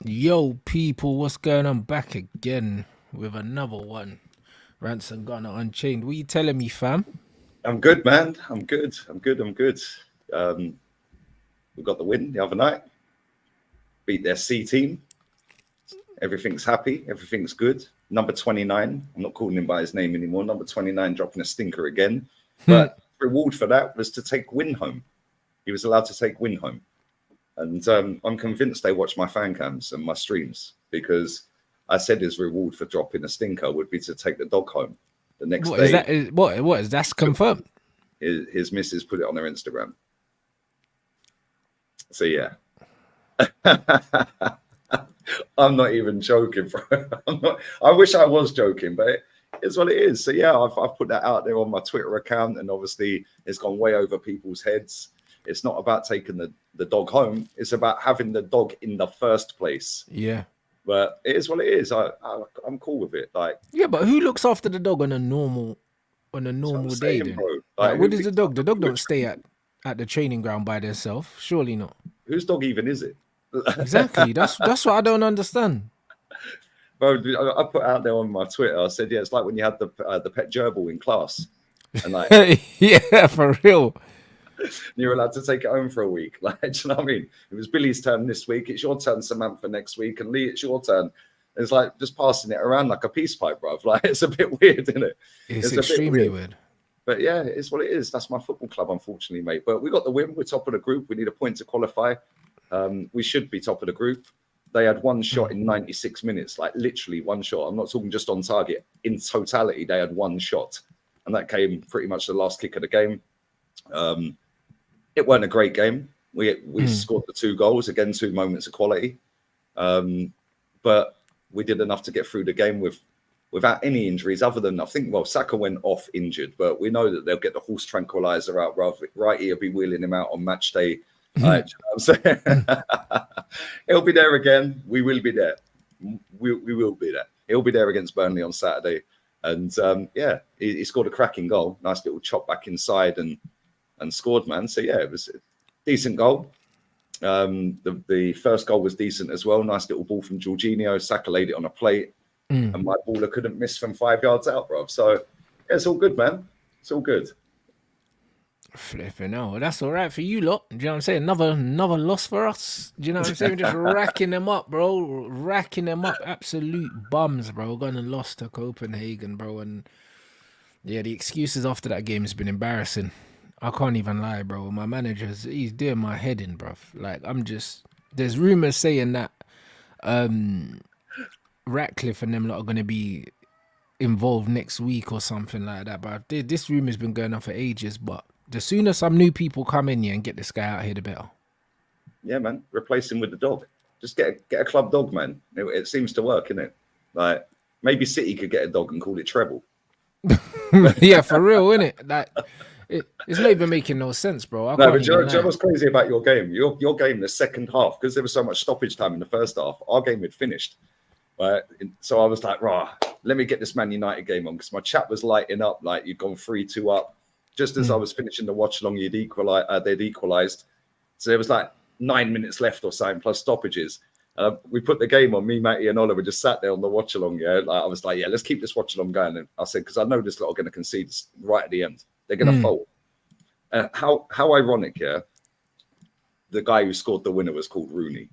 Yo, people, what's going on? Back again with another one. Rants and Gunner Unchained. What you telling me, fam? I'm good, man. I'm good. I'm good. I'm good. Um, we got the win the other night. Beat their C team. Everything's happy. Everything's good. Number 29. I'm not calling him by his name anymore. Number 29 dropping a stinker again. But reward for that was to take win home. He was allowed to take win home. And I'm convinced they watch my fan cams and my streams because I said his reward for dropping a stinker would be to take the dog home. The next What is day, that? What is that's confirmed? his missus put it on their Instagram. So yeah, I'm not even joking, bro. I wish I was joking, but it's what it is. So yeah, I've put that out there on my Twitter account, and obviously it's gone way over people's heads. It's not about taking the dog home. It's about having the dog in the first place. Yeah. But it is what it is. I'm cool with it. Like, Yeah, but who looks after the dog on a that's what I'm normal day saying, then? bro. Like, Like, who what is the picks dog? up The the dog dog? don't stay at the training ground by themselves. Surely not. Whose dog even is it? Exactly. That's what I don't understand. Bro, I put out there on my Twitter. I said, yeah, it's like when you had the pet gerbil in class, and like Yeah, for real. you're allowed to take it home for a week. Like, do you know what I mean? It was Billy's turn this week. It's your turn, Samantha, next week, and Lee, it's your turn. It's like just passing it around like a peace pipe, bro. Like, it's a bit weird, isn't it? It's It's a bit extremely weird. weird. But yeah, it's what it is. That's my football club, unfortunately, mate. But we got the win. We're top of the group. We need a point to qualify. We should be top of the group. They had one shot in 96 minutes, like literally one shot. I'm not talking just on target. In totality, they had one shot, and that came pretty much the last kick of the game. Um, it wasn't a great game. We scored the two goals, again, two moments of quality. But we did enough to get through the game without any injuries other than, I think, well, Saka went off injured, but we know that they'll get the horse tranquilizer out. Right, he'll be wheeling him out on match day. You know what I'm saying? He'll be there again. We will be there. We will be there. He'll be there against Burnley on Saturday. And yeah, he scored a cracking goal. Nice little chop back inside and scored, man. So yeah, it was a decent goal. The first goal was decent as well. Nice little ball from Jorginho. Saka laid it on a plate, and my baller couldn't miss from 5 yards out, bro. So yeah, it's all good, man. It's all good. Flipping hell, that's all right for you lot. Do you know what I'm saying? Another loss for us. Do you know what I'm saying? We're just racking them up, bro. Racking them up. Absolute bums, bro. Gone and lost to Copenhagen, bro. And yeah, the excuses after that game has been embarrassing. I can't even lie, bro. My manager's he's doing my head in, bro. Like I'm just there's rumors saying that Ratcliffe and them lot are gonna be involved next week or something like that. But this rumor's been going on for ages. But the sooner some new people come in here and get this guy out here, the better. Yeah, man. Replace him with the dog. Just get a club dog, man. It seems to work, innit? Like maybe City could get a dog and call it Treble. Yeah, for real, innit? Like it's not even making no sense, bro. I No, can't but even do you know lie. what's crazy about your game? Your game, the second half, because there was so much stoppage time in the first half, our game had finished. Right. So I was like, rah, let me get this Man United game on because my chat was lighting up, like you'd gone 3-2 up. Just as I was finishing the watch along, they'd equalised. So there was like 9 minutes left or something, plus stoppages. We put the game on. Me, Matty, and Oliver just sat there on the watch along. Yeah, like, I was like, yeah, let's keep this watch along going. And I said, because I know this lot are going to concede right at the end. They're going to fold. How ironic, yeah. The guy who scored the winner was called Rooney.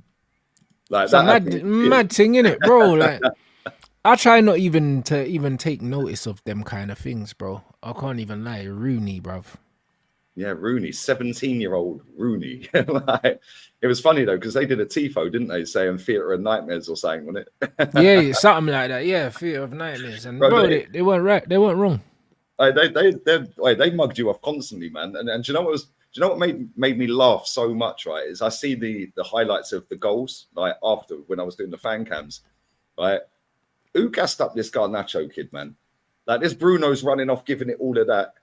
Like It's a that had mad me. mad thing, innit, bro? Like I try not even to even take notice of them kind of things, bro. I can't even lie. Rooney, bruv. Yeah, Rooney, 17-year-old Rooney. Like, it was funny though, because they did a TIFO, didn't they? Saying theatre of nightmares or something, wasn't it? Yeah, something like that. Yeah, fear of nightmares. And Bro, bro, they weren't right. They weren't wrong. they mugged you off constantly, man. And do you know what was? Do you know what made me laugh so much? Right, is I see the highlights of the goals like after when I was doing the fan cams. Right, who gassed up this Garnacho kid, man? Like this Bruno's running off, giving it all of that.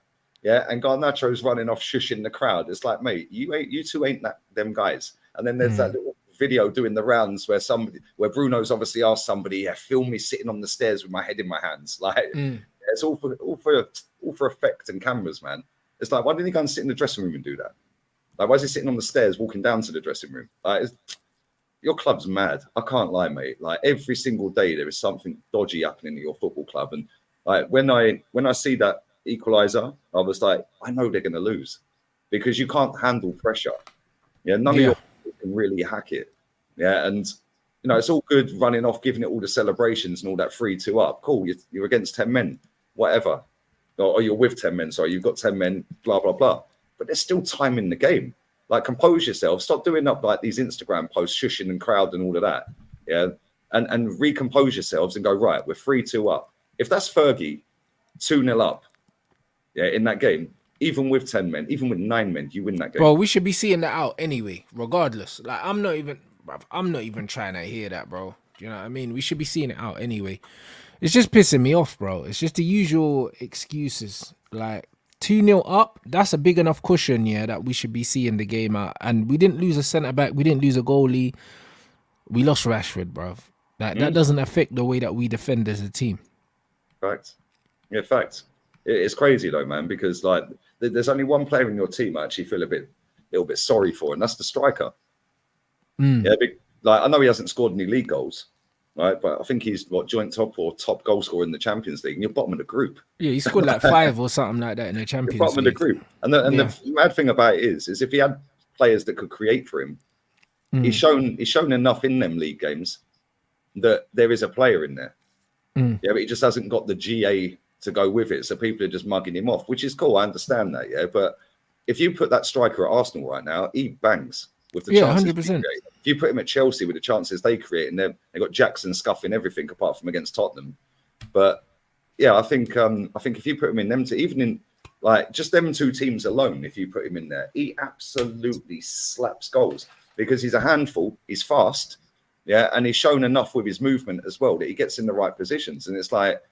Yeah, and Garnacho's running off, shushing the crowd. It's like, mate, you two ain't them guys. And then there's that little video doing the rounds where Bruno's obviously asked somebody, yeah, film me sitting on the stairs with my head in my hands. Like it's all for effect and cameras, man. It's like, why didn't he go and sit in the dressing room and do that? Like, why is he sitting on the stairs walking down to the dressing room? Like, your club's mad. I can't lie, mate. Like every single day, there is something dodgy happening at your football club. And like when I see that equaliser, I was like, I know they're going to lose because you can't handle pressure. Yeah, none of Yeah. your players can really hack it. Yeah, and it's all good running off, giving it all the celebrations and all that 3-2 up. Cool, you're against 10 men, whatever. Or you're with 10 men, sorry, you've got 10 men, blah, blah, blah. But there's still time in the game. Like, compose yourself. Stop doing up like these Instagram posts, shushing and crowd and all of that. Yeah. And recompose yourselves and go, right, we're 3-2 up. If that's Fergie, 2-0 up, yeah, in that game, even with 10 men, even with 9 men, you win that game. Bro, we should be seeing that out anyway, regardless. Like, I'm not even trying to hear that, bro. Do you know what I mean? We should be seeing it out anyway. It's just pissing me off, bro. It's just the usual excuses. Like, 2-0 up, that's a big enough cushion, yeah, that we should be seeing the game out. And we didn't lose a centre-back. We didn't lose a goalie. We lost Rashford, bro. That doesn't affect the way that we defend as a team. Fact. Yeah, fact. It's crazy, though, man, because, like, there's only one player in your team I actually feel a little bit sorry for, and that's the striker. Yeah, like, I know he hasn't scored any league goals, right? But I think he's joint top or top goal scorer in the Champions League, and you're bottom of the group. Yeah, he scored like 5 or something like that in the Champions You're bottom League. of the group. And the mad thing about it is if he had players that could create for him, he's shown enough in them league games that there is a player in there. Yeah, but he just hasn't got the GA to go with it. So people are just mugging him off, which is cool. I understand that, yeah. But if you put that striker at Arsenal right now, he bangs with the chances. 100%. If you put him at Chelsea with the chances they create, and they've got Jackson scuffing everything apart from against Tottenham. But yeah, I think if you put him in them two, even in like just them two teams alone, if you put him in there, he absolutely slaps goals because he's a handful. He's fast, yeah, and he's shown enough with his movement as well that he gets in the right positions. And it's like,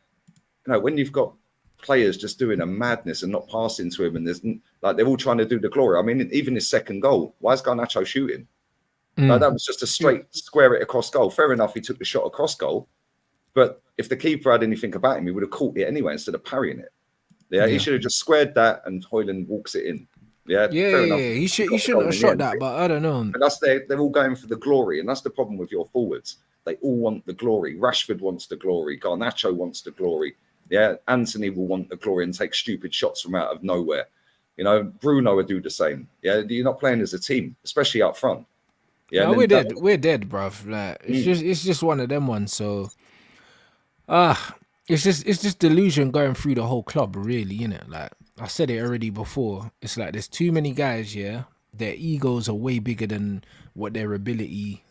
when you've got players just doing a madness and not passing to him, and there's like they're all trying to do the glory. I mean, even his second goal, why is Garnacho shooting? Like, that was just a straight square it across goal. Fair enough, he took the shot across goal, but if the keeper had anything about him, he would have caught it anyway instead of parrying it. Yeah, he should have just squared that, and Højlund walks it in. Yeah, fair enough. He shouldn't have shot that, but I don't know. But they're all going for the glory, and that's the problem with your forwards. They all want the glory. Rashford wants the glory. Garnacho wants the glory. Yeah, Anthony will want the glory and take stupid shots from out of nowhere. Bruno will do the same. Yeah, you're not playing as a team, especially up front. Yeah, no, we're dead. We're dead, bruv. Like, it's just one of them ones. So, it's just delusion going through the whole club, really, innit? Like I said it already before. It's like there's too many guys. Yeah, their egos are way bigger than what their ability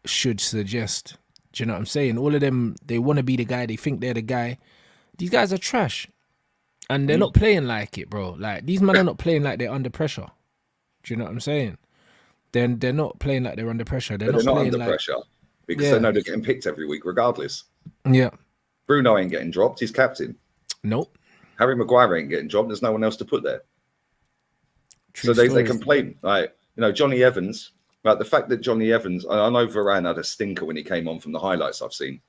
should suggest. Do you know what I'm saying? All of them, they want to be the guy. They think they're the guy. These guys are trash, and they're not playing like it, bro. Like, these men are not playing like they're under pressure. Do you know what I'm saying? They're not playing like they're under pressure. They're not playing under like pressure because they know they're getting picked every week, regardless. Yeah. Bruno ain't getting dropped. He's captain. Nope. Harry Maguire ain't getting dropped. There's no one else to put there. True so they complain. Like, Johnny Evans. Like, the fact that Johnny Evans, I know Varane had a stinker when he came on from the highlights I've seen,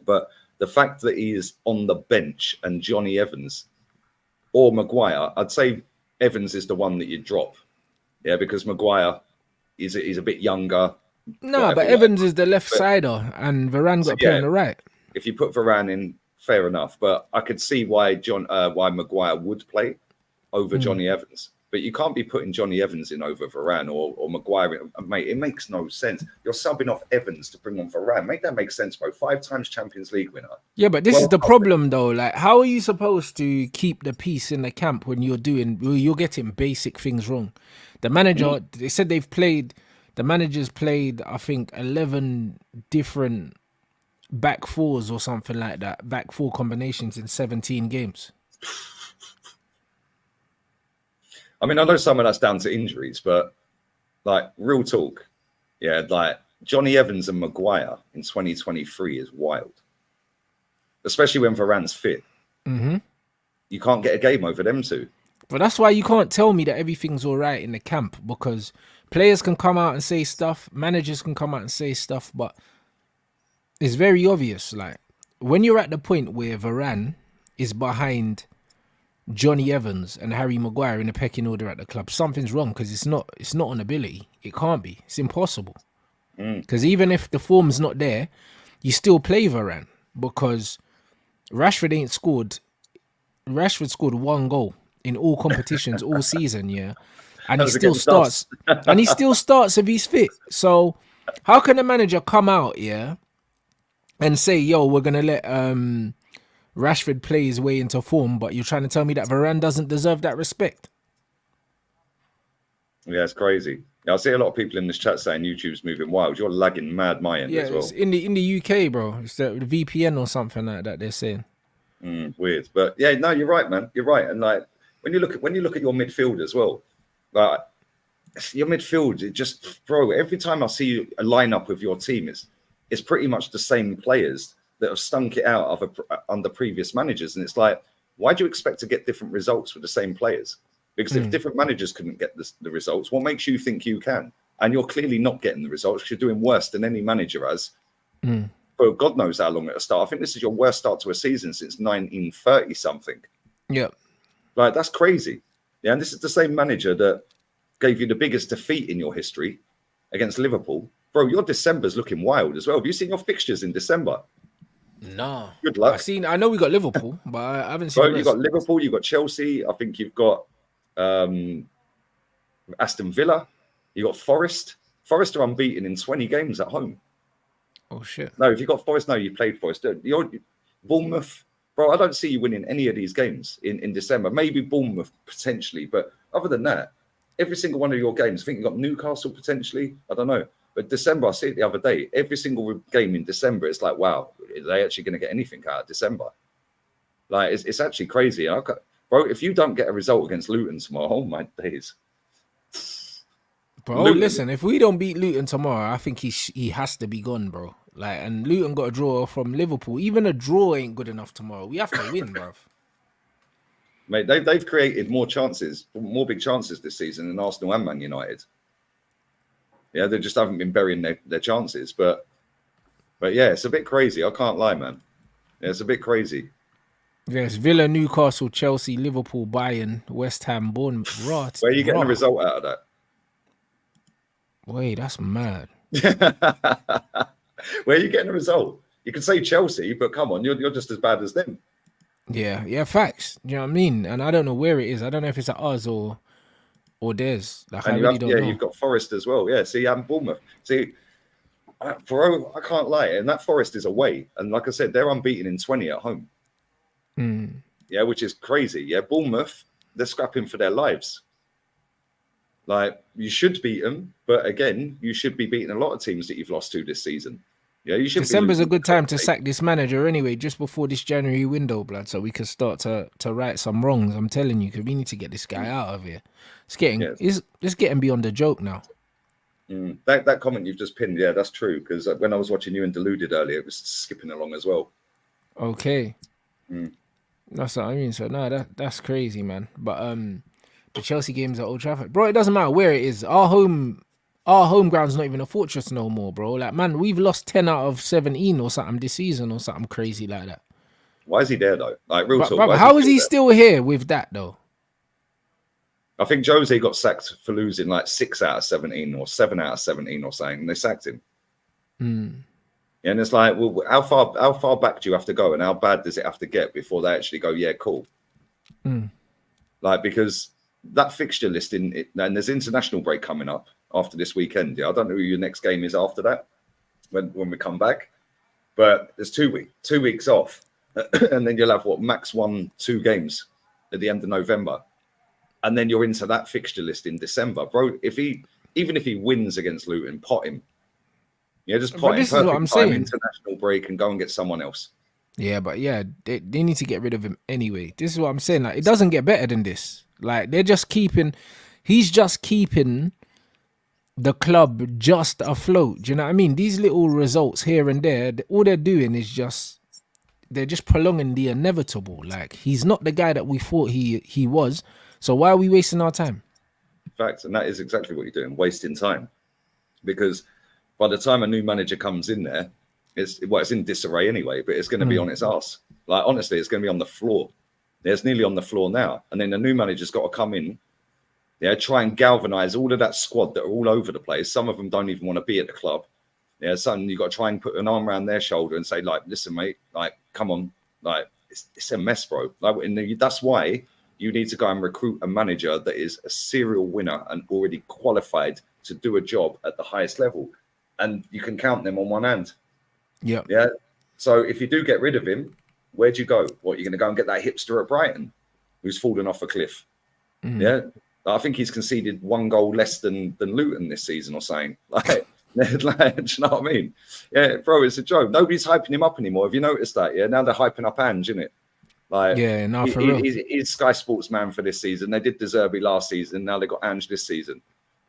but the fact that he is on the bench and Johnny Evans or Maguire, I'd say Evans is the one that you drop. Yeah, because Maguire he's a bit younger. No, but Evans is the left sider and Varane got to play on the right. If you put Varane in, fair enough. But I could see why Maguire would play over Johnny Evans. But you can't be putting Johnny Evans in over Varane or Maguire in. Mate, it makes no sense. You're subbing off Evans to bring on Varane. Make that make sense, bro. 5 times Champions League winner. Yeah, but this is the problem, though. Like, how are you supposed to keep the peace in the camp when you're getting basic things wrong? The manager, they said the manager's played, I think, 11 different back fours or something like that. Back four combinations in 17 games. I mean, I know some of that's down to injuries, but like, real talk, yeah, like Johnny Evans and Maguire in 2023 is wild, especially when Varane's fit. You can't get a game over them two. But that's why you can't tell me that everything's all right in the camp, because players can come out and say stuff, managers can come out and say stuff, but it's very obvious. Like, when you're at the point where Varane is behind Johnny Evans and Harry Maguire in the pecking order at the club, something's wrong, because it's not on ability. It can't be. It's impossible. Because even if the form's not there, you still play Varane because Rashford ain't scored. Rashford scored 1 goal in all competitions all season, yeah, and That he was still against us. starts. And he still starts if he's fit. So how can the manager come out, yeah, and say, "Yo, we're gonna let Rashford play his way into form," but you're trying to tell me that Varane doesn't deserve that respect? Yeah, it's crazy. I see a lot of people in this chat saying YouTube's moving wild. You're lagging mad my end Yeah, as it's well. in the UK, bro. It's the VPN or something like that. They're saying. Weird, but yeah, no, you're right, man. You're right. And like when you look at your midfield as well, like your midfield, it just, bro. Every time I see a lineup of your team, it's pretty much the same players that have stunk it out under previous managers, and it's like, why do you expect to get different results with the same players? Because if different managers couldn't get the results, what makes you think you can? And you're clearly not getting the results because you're doing worse than any manager has. For God knows how long it'll start. I think this is your worst start to a season since 1930 something. Yeah. Like, that's crazy. Yeah, and this is the same manager that gave you the biggest defeat in your history against Liverpool. Bro, your December's looking wild as well. Have you seen your fixtures in December? No. Good luck. I know we got Liverpool, but I haven't seen Bro, the you've rest. got Liverpool, you've got Chelsea. I think you've got Aston Villa. You've got Forest. Forest are unbeaten in 20 games at home. Oh shit. No, if you got Forest, no, you played Forest. You're Bournemouth, bro. I don't see you winning any of these games in December. Maybe Bournemouth potentially, but other than that, every single one of your games. I think you got Newcastle potentially. I don't know, but December. I see it the other day. Every single game in December, it's like, wow, are they actually going to get anything out of December? Like, it's actually crazy. Bro, if you don't get a result against Luton tomorrow, oh my days. Bro, Luton. listen, if we don't beat Luton tomorrow, I think he has to be gone, bro. Like, and Luton got a draw from Liverpool. Even a draw ain't good enough tomorrow. We have to win, bro. Mate, they've created more chances, more big chances this season than Arsenal and Man United. Yeah, they just haven't been burying their chances. But yeah, it's a bit crazy. I can't lie, man. Yeah, it's a bit crazy. Yes, Villa, Newcastle, Chelsea, Liverpool, Bayern, West Ham, Bournemouth. Rot. Where are you getting a result out of Wait, that's mad. that? Where are you getting a result? You can say Chelsea, but come on, you're just as bad as them. Yeah, facts. Do you know what I mean? And I don't know where it is. I don't know if it's at us or theirs. Like, And I really don't know. you've got Forest as well. Yeah, see, Bournemouth. See, bro, I can't lie. And that Forest is away. And like I said, they're unbeaten in 20 at home. Yeah, which is crazy. Yeah, Bournemouth, they're scrapping for their lives. Like, you should beat them, but again, you should be beating a lot of teams that you've lost to this season. Yeah, you should. December's a good time to sack this manager anyway, just before this January window, blood, so we can start to right some wrongs. I'm telling you, because we need to get this guy out of here. It's getting beyond the joke now. That comment you've just pinned, yeah, that's true. Because when I was watching you and Deluded earlier, it was skipping along as well. Okay. That's what I mean. So no, that's crazy, man. But the Chelsea games at Old Trafford, bro. It doesn't matter where it is. Our home ground's not even a fortress no more, bro. Like, man, we've lost 10 out of 17 or something this season or something crazy like that. Why is he there though? Like, real talk. Brother, how is he still here with that though? I think Jose got sacked for losing like 6 out of 17 or 7 out of 17 or something, and they sacked him. And it's like, well, how far back do you have to go, and how bad does it have to get before they actually go, yeah, cool? Like, because that fixture list and there's international break coming up after this weekend. Yeah, I don't know who your next game is after that when we come back, but there's 2 weeks off, and then you'll have max 1-2 games at the end of November, and then you're into that fixture list in December, bro. Even if he wins against Luton, pot him. Yeah, just pot him. This is what I'm saying. International break and go and get someone else. Yeah, but yeah, they need to get rid of him anyway. This is what I'm saying. Like, it doesn't get better than this. Like, he's just keeping the club just afloat. Do you know what I mean? These little results here and there, all they're doing is they're just prolonging the inevitable. Like, he's not the guy that we thought he was. So why are we wasting our time? Fact, and that is exactly what you're doing, wasting time. Because by the time a new manager comes in there, it's in disarray anyway, but it's going to be on its ass. Like, honestly, it's going to be on the floor. It's nearly on the floor now. And then the new manager's got to come in, try and galvanize all of that squad that are all over the place. Some of them don't even want to be at the club. Yeah, son, you got to try and put an arm around their shoulder and say, like, listen, mate, like, come on, like, it's a mess, bro. Like, that's why you need to go and recruit a manager that is a serial winner and already qualified to do a job at the highest level, and you can count them on one hand. Yeah. Yeah. So if you do get rid of him, where do you go? What, you're going to go and get that hipster at Brighton who's fallen off a cliff? Yeah. I think he's conceded 1 goal less than Luton this season or something. Like, do you know what I mean? Yeah, bro, it's a joke. Nobody's hyping him up anymore. Have you noticed that? Yeah, now they're hyping up Ange, isn't it? Like, yeah, no, for real. He's Sky Sports man for this season. They did De Zerbi last season. Now they got Ange this season.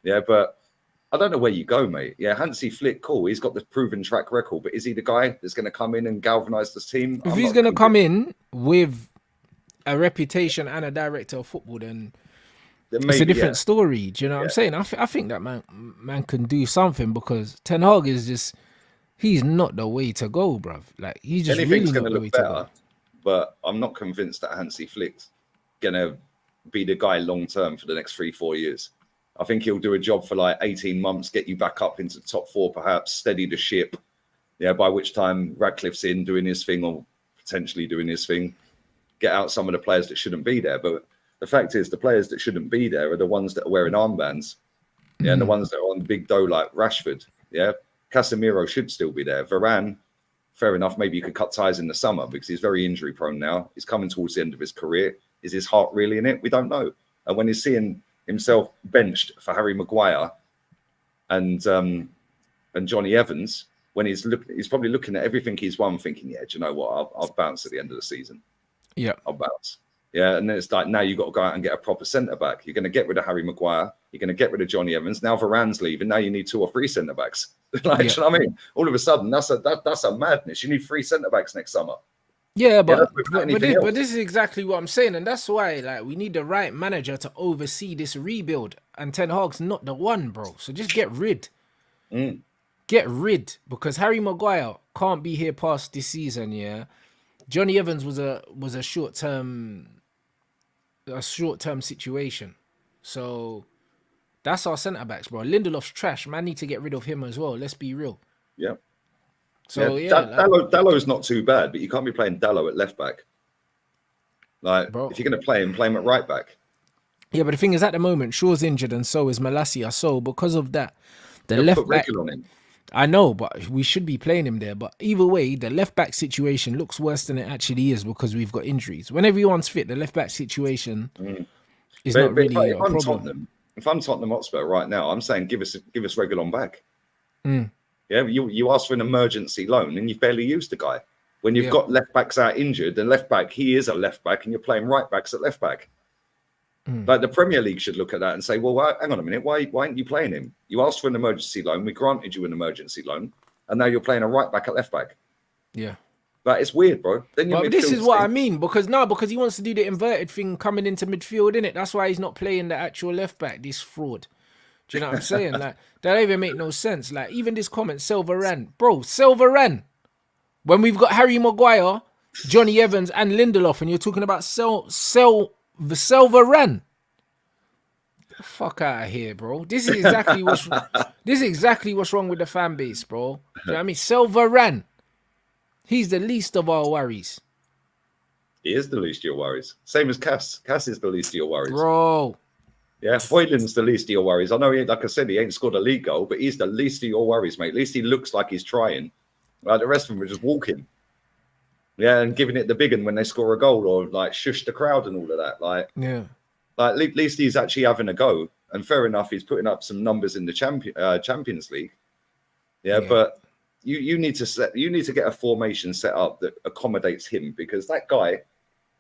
Yeah, but I don't know where you go, mate. Yeah, Hansi Flick, cool. He's got the proven track record, but is he the guy that's going to come in and galvanise this team? If he's going to come in with a reputation and a director of football, then maybe, it's a different story. Do you know what I'm saying? I think that man can do something, because Ten Hag is just, he's not the way to go, bruv. Like, he's just anything's really going to look better, but I'm not convinced that Hansi Flick's going to be the guy long term for the next 3-4 years. I think he'll do a job for like 18 months, get you back up into the top 4, perhaps steady the ship. Yeah, by which time Radcliffe's in doing his thing, or potentially doing his thing, get out some of the players that shouldn't be there. But the fact is, the players that shouldn't be there are the ones that are wearing armbands. Yeah, and the ones that are on big dough like Rashford. Yeah, Casemiro should still be there. Varane, fair enough, maybe you could cut ties in the summer because he's very injury prone now. He's coming towards the end of his career. Is his heart really in it? We don't know. And when he's seeing himself benched for Harry Maguire and Johnny Evans, when he's probably looking at everything he's won, thinking, yeah, do you know what? I'll bounce at the end of the season. Yeah, I'll bounce. Yeah, and then it's like, now you've got to go out and get a proper centre back. You're going to get rid of Harry Maguire. You're going to get rid of Johnny Evans. Now Varane's leaving. Now you need 2 or 3 centre backs. Like, do you know what I mean? All of a sudden, that's a madness. You need 3 centre backs next summer. Yeah, but this is exactly what I'm saying, and that's why, like, we need the right manager to oversee this rebuild, and Ten Hag's not the one, bro. So just get rid. Get rid, because Harry Maguire can't be here past this season. Yeah, Johnny Evans was a short-term situation, so that's our centre backs, bro. Lindelof's trash. Man, need to get rid of him as well. Let's be real. Yeah. So Dallow's not too bad, but you can't be playing Dallow at left back. Like, bro, if you're going to play him at right back. Yeah, but the thing is, at the moment, Shaw's injured and so is Malacia. So because of that, the left back. On him. I know, but we should be playing him there. But either way, the left back situation looks worse than it actually is because we've got injuries. When everyone's fit, the left back situation is not really a problem. If I'm Tottenham Hotspur right now, I'm saying give us Reguilon back. Yeah, you asked for an emergency loan and you've barely used the guy. When you've got left backs out injured, the left back, he is a left back, and you're playing right backs at left back. Like, the Premier League should look at that and say, well, hang on a minute, why aren't you playing him? You asked for an emergency loan, we granted you an emergency loan, and now you're playing a right back at left back. Yeah. But it's weird, bro. But this is what I mean, because he wants to do the inverted thing coming into midfield, innit? That's why he's not playing the actual left back, this fraud. Do you know what I'm saying? Like, that don't even make no sense. Like, even this comment, Silvaran. Bro, Silvaran. When we've got Harry Maguire, Johnny Evans, and Lindelof, and you're talking about Silvaran. Fuck out of here, bro. This is exactly what's wrong with the fan base, bro. Do you know what I mean? Silvaran. He's the least of our worries. He is the least of your worries. Same as Cass. Cass is the least of your worries. Bro. Yeah, Hoyland's the least of your worries. I know, like I said, he ain't scored a league goal, but he's the least of your worries, mate. At least he looks like he's trying. Like, the rest of them are just walking. Yeah, and giving it the big one when they score a goal, or like shush the crowd and all of that. Like, yeah, like at least he's actually having a go. And fair enough, he's putting up some numbers in the Champions League. Yeah, but you need to get a formation set up that accommodates him, because that guy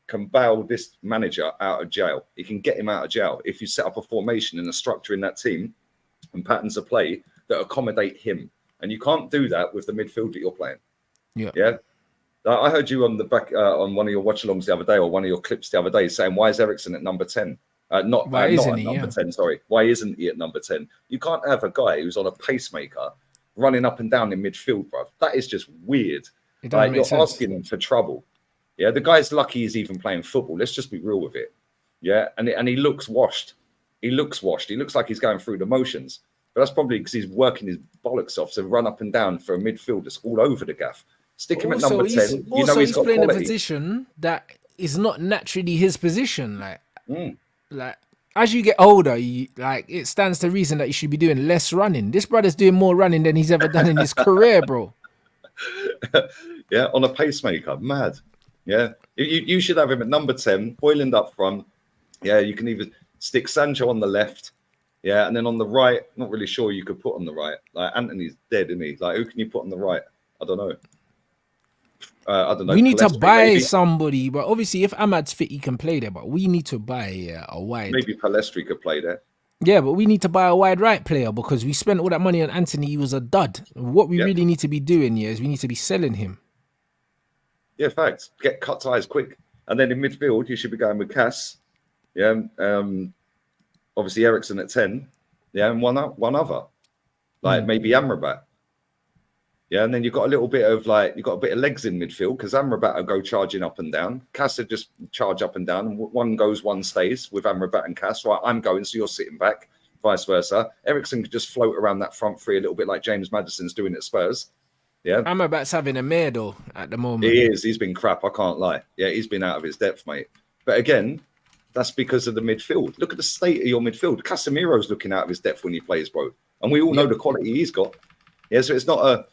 can bail this manager out of jail. He can get him out of jail if you set up a formation and a structure in that team and patterns of play that accommodate him. And you can't do that with the midfield that you're playing. Yeah. I heard you on the back on one of your watch-alongs the other day, or one of your clips the other day, saying, why is Eriksen at number 10? Not at number 10, sorry. Why isn't he at number 10? You can't have a guy who's on a pacemaker running up and down in midfield, bro. That is just weird. You're asking him for trouble. Yeah, the guy's lucky he's even playing football. Let's just be real with it. Yeah, and he looks washed. He looks washed. He looks like he's going through the motions. But that's probably because he's working his bollocks off to run up and down for a midfield that's all over the gaff. Stick him at number 10. You know he's got playing quality. a position that is not naturally his position. Like as you get older, it stands to reason that you should be doing less running. This brother's doing more running than he's ever done in his career, bro. Yeah, on a pacemaker, mad. Yeah, you should have him at number 10, Hoyland up front. Yeah, you can even stick Sancho on the left. Yeah, and then on the right, not really sure you could put on the right. Like Anthony's dead, isn't he? Like who can you put on the right? I don't know. I don't know. We need to Palestri, buy maybe. somebody, but obviously if Ahmad's fit, he can play there. But we need to buy a wide. Maybe Palestri could play there. Yeah, but we need to buy a wide right player because we spent all that money on Anthony. He was a dud. What we really need to be doing here is we need to be selling him. Yeah, facts. Get cut ties quick, and then in midfield you should be going with Cass. Yeah, obviously Ericsson at 10. Yeah, and one other, like maybe Amrabat. Yeah, and then you've got a bit of legs in midfield because Amrabat will go charging up and down. Cass will just charge up and down. And one goes, one stays with Amrabat and Cass. Right, I'm going, so you're sitting back, vice versa. Ericsson could just float around that front three a little bit like James Maddison's doing at Spurs. Yeah, Amrabat's having a mare though at the moment. He is. He's been crap. I can't lie. Yeah, he's been out of his depth, mate. But again, that's because of the midfield. Look at the state of your midfield. Casemiro's looking out of his depth when he plays, bro. And we all know the quality he's got. Yeah, so it's not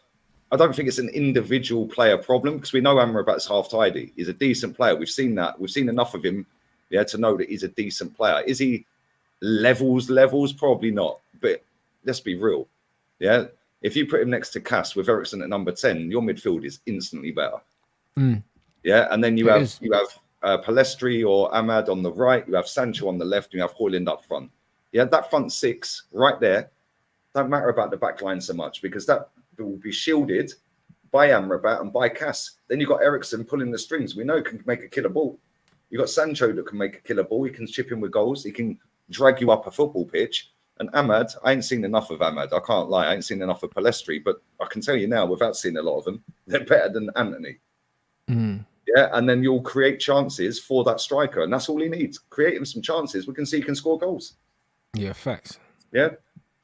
I don't think it's an individual player problem because we know Amrabat's half tidy. He's a decent player. We've seen that. We've seen enough of him, to know that he's a decent player. Is he levels? Probably not. But let's be real. Yeah, if you put him next to Cass with Ericsson at number 10, your midfield is instantly better. Yeah, and then you have Palestri or Ahmad on the right. You have Sancho on the left. You have Hoyland up front. Yeah, that front six right there. Don't matter about the back line so much because that will be shielded by Amrabat and by Cass. Then you've got Ericsson pulling the strings. We know can make a killer ball. You've got Sancho that can make a killer ball. He can chip in with goals. He can drag you up a football pitch. And Ahmad, I ain't seen enough of Ahmad. I can't lie. I ain't seen enough of Palestri. But I can tell you now, without seeing a lot of them, they're better than Anthony. Yeah, and then you'll create chances for that striker. And that's all he needs. Create him some chances. We can see he can score goals. Yeah, facts. Yeah.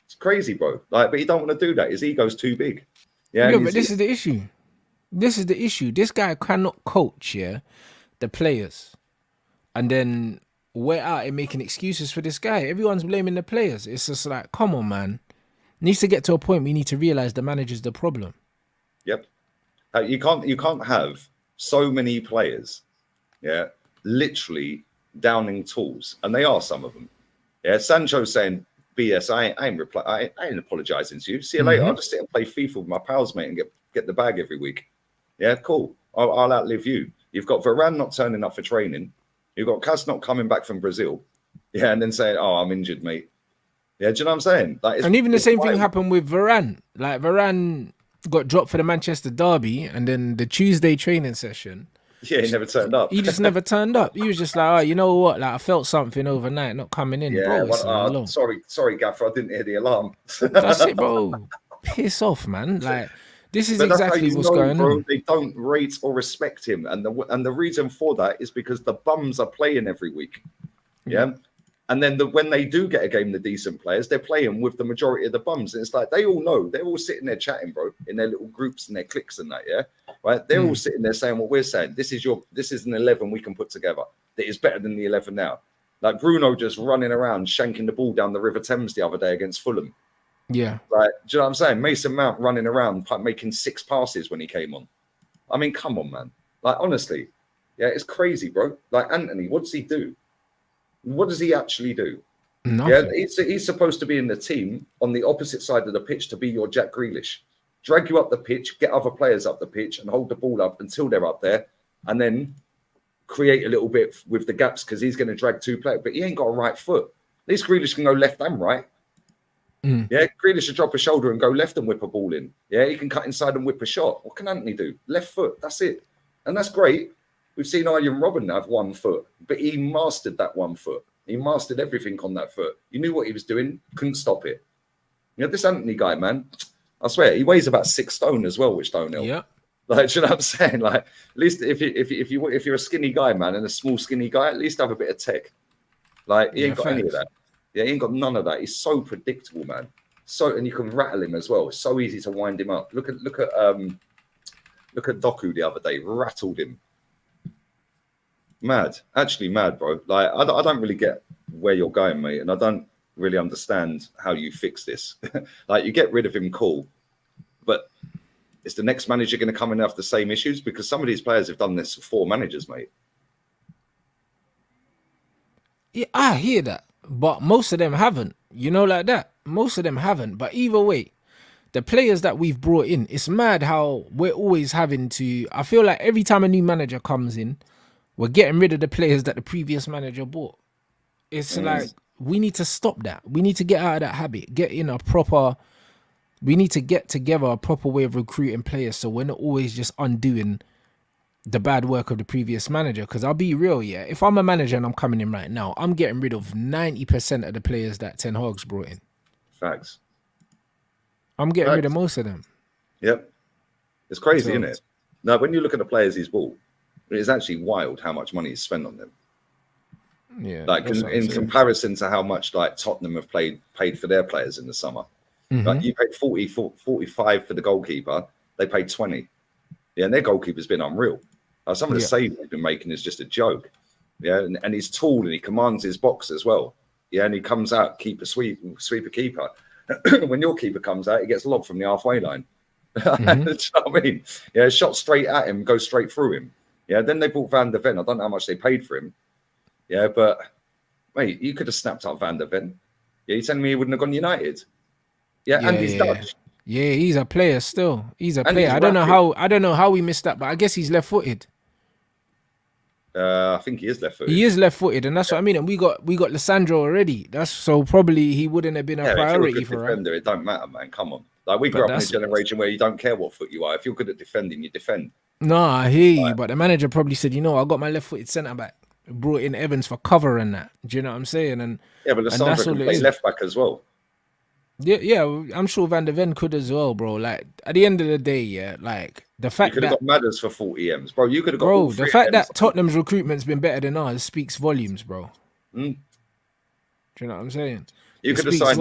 It's crazy, bro. But he don't want to do that. His ego's too big. Yeah, but this is the issue. This guy cannot coach, the players. And then we're out and making excuses for this guy. Everyone's blaming the players. It's just like, come on, man. It needs to get to a point we need to realize the manager's the problem. Yep. You can't have so many players, literally downing tools. And they are some of them. Yeah, Sancho saying, BS, I ain't apologizing to you. See you later. I'll just sit and play FIFA with my pals, mate, and get the bag every week. Yeah, cool. I'll outlive you. You've got Varane not turning up for training. You've got Cass not coming back from Brazil. Yeah, and then saying, "Oh, I'm injured, mate." Yeah, do you know what I'm saying? And even the same thing happened with Varane. Like Varane got dropped for the Manchester derby, and then the Tuesday training session. Yeah, he never turned up. He just never turned up. He was just like, oh, you know what? Like I felt something overnight, not coming in. Yeah, bro, sorry, Gaffer, I didn't hear the alarm. That's it, bro. Piss off, man. Like this is exactly what's going on. They don't rate or respect him, and the reason for that is because the bums are playing every week. Yeah. And then when they do get a game, the decent players, they're playing with the majority of the bums. And it's like, they all know, they're all sitting there chatting, bro, in their little groups and their cliques and that, right? They're all sitting there saying what we're saying. This is an 11 we can put together that is better than the 11 now. Like Bruno just running around, shanking the ball down the River Thames the other day against Fulham. Yeah. Like, do you know what I'm saying? Mason Mount running around, making 6 passes when he came on. I mean, come on, man. Like, honestly, it's crazy, bro. Like, Anthony, what does he do? What does he actually do? Nothing. Yeah, he's supposed to be in the team on the opposite side of the pitch to be your Jack Grealish. Drag you up the pitch, get other players up the pitch and hold the ball up until they're up there and then create a little bit with the gaps because he's going to drag 2 players. But he ain't got a right foot. At least Grealish can go left and right. Yeah, Grealish should drop a shoulder and go left and whip a ball in. Yeah, he can cut inside and whip a shot. What can Anthony do? Left foot. That's it. And that's great. We've seen Arjen Robben have 1 foot, but he mastered that 1 foot. He mastered everything on that foot. You knew what he was doing, couldn't stop it. You know, this Anthony guy, man, I swear, he weighs about 6 stone as well, which don't help. Yeah. Like, do you know what I'm saying? Like, at least if you're a skinny guy, man, and a small skinny guy, at least have a bit of tech. Like, he ain't got any of that. Yeah, he ain't got none of that. He's so predictable, man. So, and you can rattle him as well. It's so easy to wind him up. Look at Doku the other day, rattled him. Mad, actually mad, bro. Like I don't really get where you're going, mate, and I don't really understand how you fix this. Like you get rid of him, cool, but is the next manager going to come in and have the same issues? Because some of these players have done this for 4 managers, mate. Yeah, I hear that, but most of them haven't. You know, like that. Most of them haven't. But either way, the players that we've brought in, it's mad how we're always having to. I feel like every time a new manager comes in, we're getting rid of the players that the previous manager bought. It's like we need to stop that. We need to get out of that habit. We need to get together a proper way of recruiting players so we're not always just undoing the bad work of the previous manager. Because I'll be real, yeah. If I'm a manager and I'm coming in right now, I'm getting rid of 90% of the players that Ten Hag's brought in. Facts. I'm getting rid of most of them. Yep. It's crazy, isn't it? Now, when you look at the players he's bought, it's actually wild how much money he's spent on them. Yeah. Like in comparison to how much like Tottenham have paid for their players in the summer. Like you paid 45 for the goalkeeper, they paid 20. Yeah, and their goalkeeper's been unreal. Some of the saves they've been making is just a joke. Yeah, and he's tall and he commands his box as well. Yeah, and he comes out, sweeper keeper. When your keeper comes out, he gets lobbed from the halfway line. Do you know what I mean? Yeah, shot straight at him, go straight through him. Yeah, then they bought Van der Ven. I don't know how much they paid for him. Yeah, but mate, you could have snapped up Van der Ven. Yeah, you're telling me he wouldn't have gone United? Yeah, and he's Dutch. Yeah, he's a player still. He's a player. I don't know how we missed that, but I guess he's left-footed. I think he is left-footed. He is left-footed, and that's what I mean. And we got Lissandro already. That's so probably he wouldn't have been a priority for us. It don't matter, man. Come on. Like we grew up in a generation where you don't care what foot you are. If you're good at defending, you defend. No, I hear you, but the manager probably said, I got my left-footed centre back. Brought in Evans for cover and that. Do you know what I'm saying? And yeah, but Lissandro can play left back as well. Yeah, I'm sure Van der Ven could as well, bro. Like at the end of the day, yeah, like the fact you could have got Madders for 40 M's, bro. You could have got bro. The fact that Tottenham's recruitment's been better than ours speaks volumes, bro. Do you know what I'm saying? You could have signed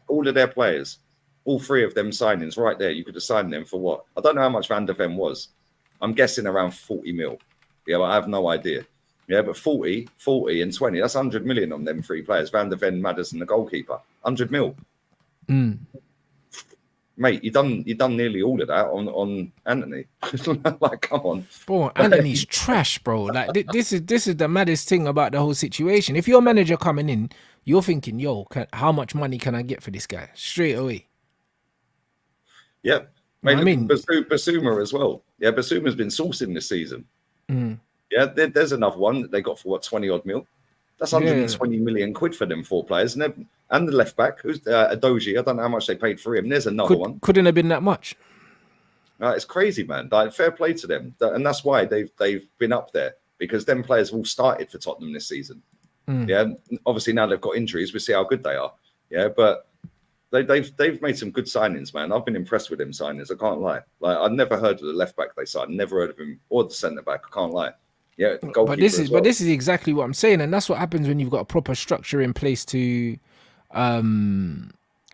all of their players, all 3 of them signings right there. You could have signed them for what? I don't know how much Van der Ven was. I'm guessing around 40 mil. Yeah, but I have no idea. Yeah, but 40 and 20, that's 100 million on them 3 players. Van der Ven, Madders, and the goalkeeper. 100 mil. Mate, you done nearly all of that on Anthony. Like, come on, bro. Anthony's trash, bro. Like this is the maddest thing about the whole situation. If you're a manager coming in, you're thinking, yo, how much money can I get for this guy straight away? Yeah, mate. I mean, Basuma as well. Yeah, Basuma's been sourcing this season. Yeah, there's another one that they got for what, 20 odd mil. That's 120 million quid for them 4 players, and the left back, who's Adoji. I don't know how much they paid for him. There's another one. Couldn't have been that much. It's crazy, man. Like, fair play to them, and that's why they've been up there, because them players have all started for Tottenham this season. Yeah, obviously now they've got injuries. We see how good they are. Yeah, but they've made some good signings, man. I've been impressed with them signings. I can't lie. Like I've never heard of the left back they signed. Never heard of him or the centre back. I can't lie. Yeah, but this is exactly what I'm saying, and that's what happens when you've got a proper structure in place to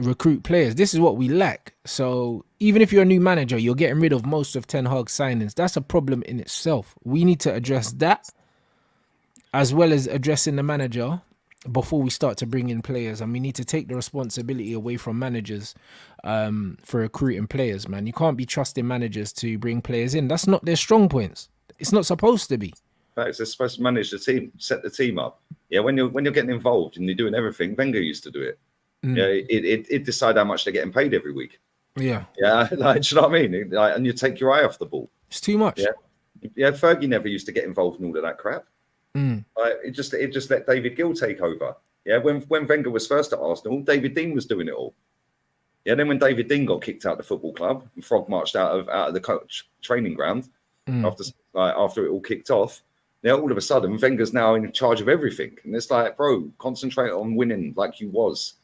recruit players. This is what we lack. So even if you're a new manager, you're getting rid of most of Ten Hag's signings. That's a problem in itself. We need to address that, as well as addressing the manager before we start to bring in players. And we need to take the responsibility away from managers for recruiting players, man. You can't be trusting managers to bring players in. That's not their strong points. It's not supposed to be. They're supposed to manage the team, set the team up. Yeah, when you're getting involved and you're doing everything, Wenger used to do it. Yeah, it decide how much they're getting paid every week. Yeah, like, do you know what I mean? Like, and you take your eye off the ball. It's too much. Yeah. Fergie never used to get involved in all of that crap. It just let David Gill take over. Yeah, when Wenger was first at Arsenal, David Dean was doing it all. Yeah, then when David Dean got kicked out of the football club and Frog marched out of the coach training ground after it all kicked off. Now, all of a sudden, Wenger's now in charge of everything. And it's like, bro, concentrate on winning like you was.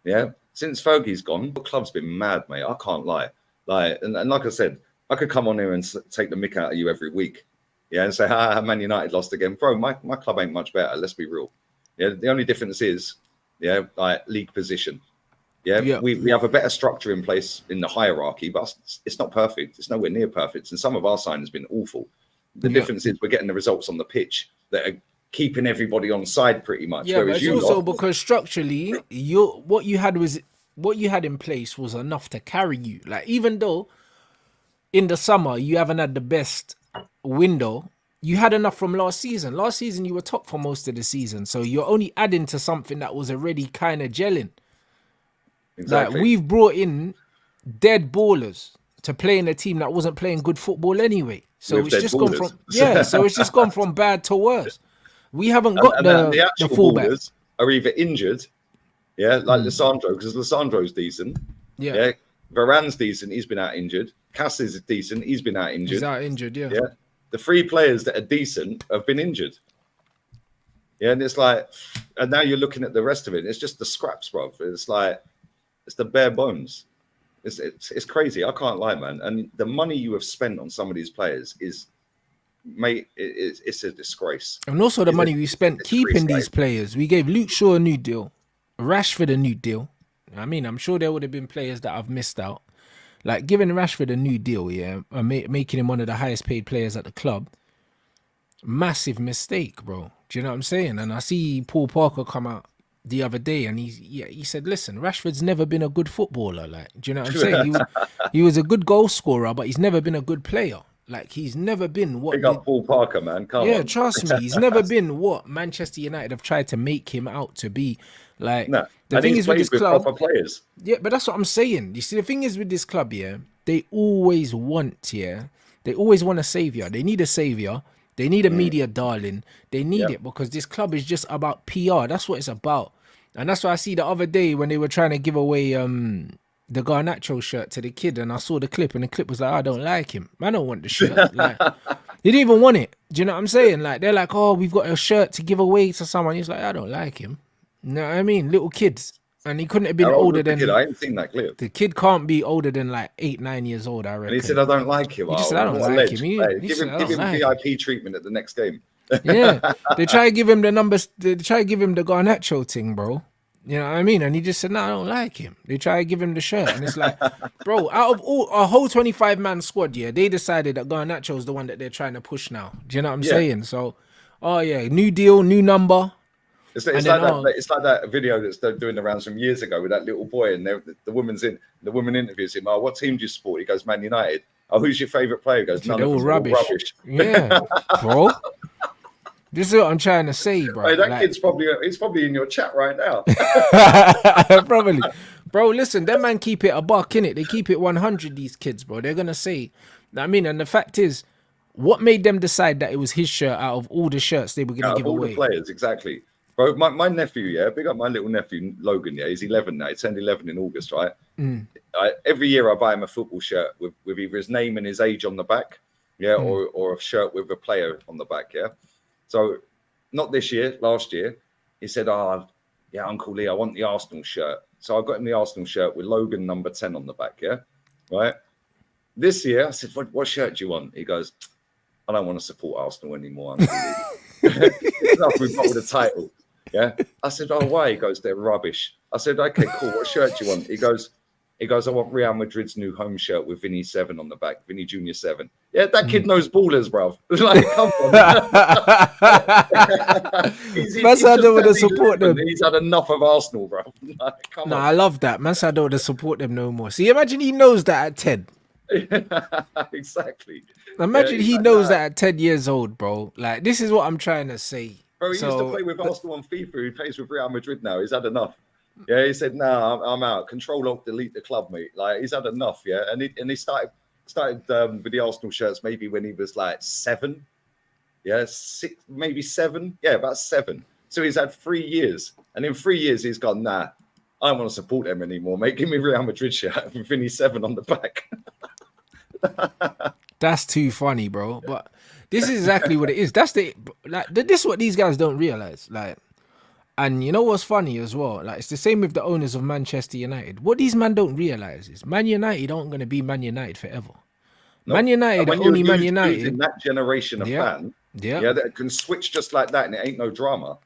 Yeah? Since Fergie's gone, the club's been mad, mate. I can't lie. Like, and like I said, I could come on here and take the mick out of you every week. Yeah, and say, Man United lost again. Bro, my club ain't much better. Let's be real. Yeah, the only difference is, like league position. Yeah, we have a better structure in place in the hierarchy, but it's not perfect. It's nowhere near perfect. And some of our signings have been awful. The difference is we're getting the results on the pitch that are keeping everybody on side pretty much. Yeah, but it's also because structurally, what you had in place was enough to carry you. Like, even though in the summer you haven't had the best window, you had enough from last season. Last season you were top for most of the season, so you're only adding to something that was already kind of gelling. Exactly. Like, we've brought in dead ballers to play in a team that wasn't playing good football anyway. So it's just gone from so it's just gone from bad to worse. We haven't got the actual fullback. ballers are either injured, like Lissandro, because Lissandro's decent. Yeah. Varane's decent, he's been out injured. Cass is decent, he's been out injured. He's out injured, yeah. The 3 players that are decent have been injured. Yeah, and it's like, and now you're looking at the rest of it. It's just the scraps, bro. It's like, it's the bare bones. It's crazy. I can't lie, man. And the money you have spent on some of these players is, mate, it's a disgrace. And also the money we spent keeping these players. We gave Luke Shaw a new deal, Rashford a new deal. I mean, I'm sure there would have been players that I've missed out. Like, giving Rashford a new deal, and making him one of the highest paid players at the club. Massive mistake, bro. Do you know what I'm saying? And I see Paul Parker come out the other day, and he said, listen, Rashford's never been a good footballer. Like, do you know what I'm saying? He was a good goal scorer, but he's never been a good player. Like, he's never been what... Big up Paul Parker, man. Come on. Trust me. He's never been what Manchester United have tried to make him out to be. Like, no. The thing is with this club... proper players. Yeah, but that's what I'm saying. You see, the thing is with this club, they always want, they always want a saviour. They need a saviour. They need a media darling. They need it because this club is just about PR. That's what it's about. And that's why I see the other day when they were trying to give away the Garnacho shirt to the kid, and I saw the clip, and the clip was like, I don't like him. I don't want the shirt. Like, he didn't even want it. Do you know what I'm saying? Like, they're like, oh, we've got a shirt to give away to someone. He's like, I don't like him. You know what I mean? Little kids. And he couldn't have been older than... I haven't seen that clip. The kid can't be older than like 8-9 years old, I reckon. And he said, I don't like him. He just said, I don't like him. Give him VIP treatment at the next game. Yeah. They try to give him the numbers. They try to give him the Garnacho thing, bro. You know what I mean? And he just said, no, I don't like him. They try to give him the shirt. And it's like, bro, out of all a whole 25-man squad, they decided that Garnacho is the one that they're trying to push now. Do you know what I'm saying? So, new deal, new number. It's like that video that's doing the rounds from years ago with that little boy, and the woman interviews him. Oh, what team do you support? He goes, Man United. Oh, who's your favourite player? He goes, none of them. Rubbish. Yeah, bro. This is what I'm trying to say, bro. Hey, that kid's probably in your chat right now. Probably. Bro, listen, them man keep it a buck, innit? They keep it 100, these kids, bro. They're going to say, I mean, and the fact is, what made them decide that it was his shirt out of all the shirts they were going to give away? All the players, exactly. Bro, my nephew, big up my little nephew, Logan, he's 11 now. He turned 11 in August, right? Every year I buy him a football shirt with either his name and his age on the back, or a shirt with a player on the back, So, not this year, last year, he said, Uncle Lee, I want the Arsenal shirt. So I got him the Arsenal shirt with Logan number 10 on the back, right? This year, I said, what shirt do you want? He goes, I don't want to support Arsenal anymore, Uncle Lee. We've got the title. I said, oh, why? He goes, they're rubbish. I said, okay, cool. What shirt do you want? He goes, I want Real Madrid's new home shirt with Vinny 7 on the back, Vinny Jr. 7. Yeah, that kid knows ballers, bruv. Like, come on. He's I don't want to support them. He's had enough of Arsenal, bruv. Like, come on. I love that. Man, I don't want to support them no more. See, imagine he knows that at 10. Exactly. Imagine he knows that at 10 years old, bro. Like, this is what I'm trying to say. Bro, he used to play with Arsenal on FIFA. He plays with Real Madrid now. He's had enough. Yeah, he said, "No, I'm out. Control Alt Delete the club, mate." Like, he's had enough. Yeah, and he started with the Arsenal shirts maybe when he was like 7. Yeah, 6, maybe 7. Yeah, about 7. So he's had 3 years, and in 3 years he's gone, nah, I don't want to support them anymore, mate. Give me Real Madrid shirt with Vinny 7 on the back. That's too funny, bro. But this is exactly what it is. This is what these guys don't realize. Like, and you know what's funny as well? Like, it's the same with the owners of Manchester United. What these men don't realize is Man United aren't going to be Man United forever. Nope. Man United are only Man United in that generation of fan. Yeah, that can switch just like that, and it ain't no drama.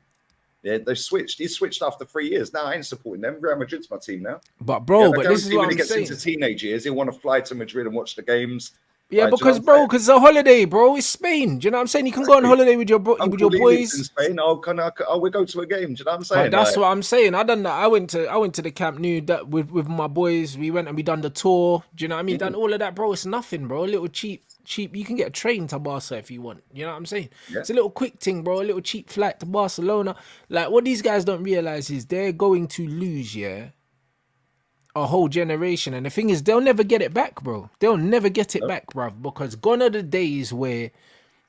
Yeah, they switched. He switched after 3 years. Now I ain't supporting them. Real Madrid's my team now. But bro, I but this is guarantee what when I'm he gets saying. into teenage years, he'll want to fly to Madrid and watch the games. Yeah, Like, do you know because what I'm bro, saying? because it's a holiday, bro. It's Spain. Do you know what I'm saying? You can go on Exactly. holiday with your Uncle Lee lives in boys. Spain. We go to a game. Do you know what I'm But saying? that's Like, what I'm saying. I done that. I went to the Camp Nou that with my boys. We went and we done the tour. Do you know what I mean? Done all of that, bro. It's nothing, bro. A little cheap. You can get a train to Barca if you want. You know what I'm saying? Yeah. It's a little quick thing, bro. A little cheap flight to Barcelona. Like what these guys don't realize is they're going to lose, yeah, a whole generation. And the thing is, they'll never get it back, bro. They'll never get it back, bro. Because gone are the days where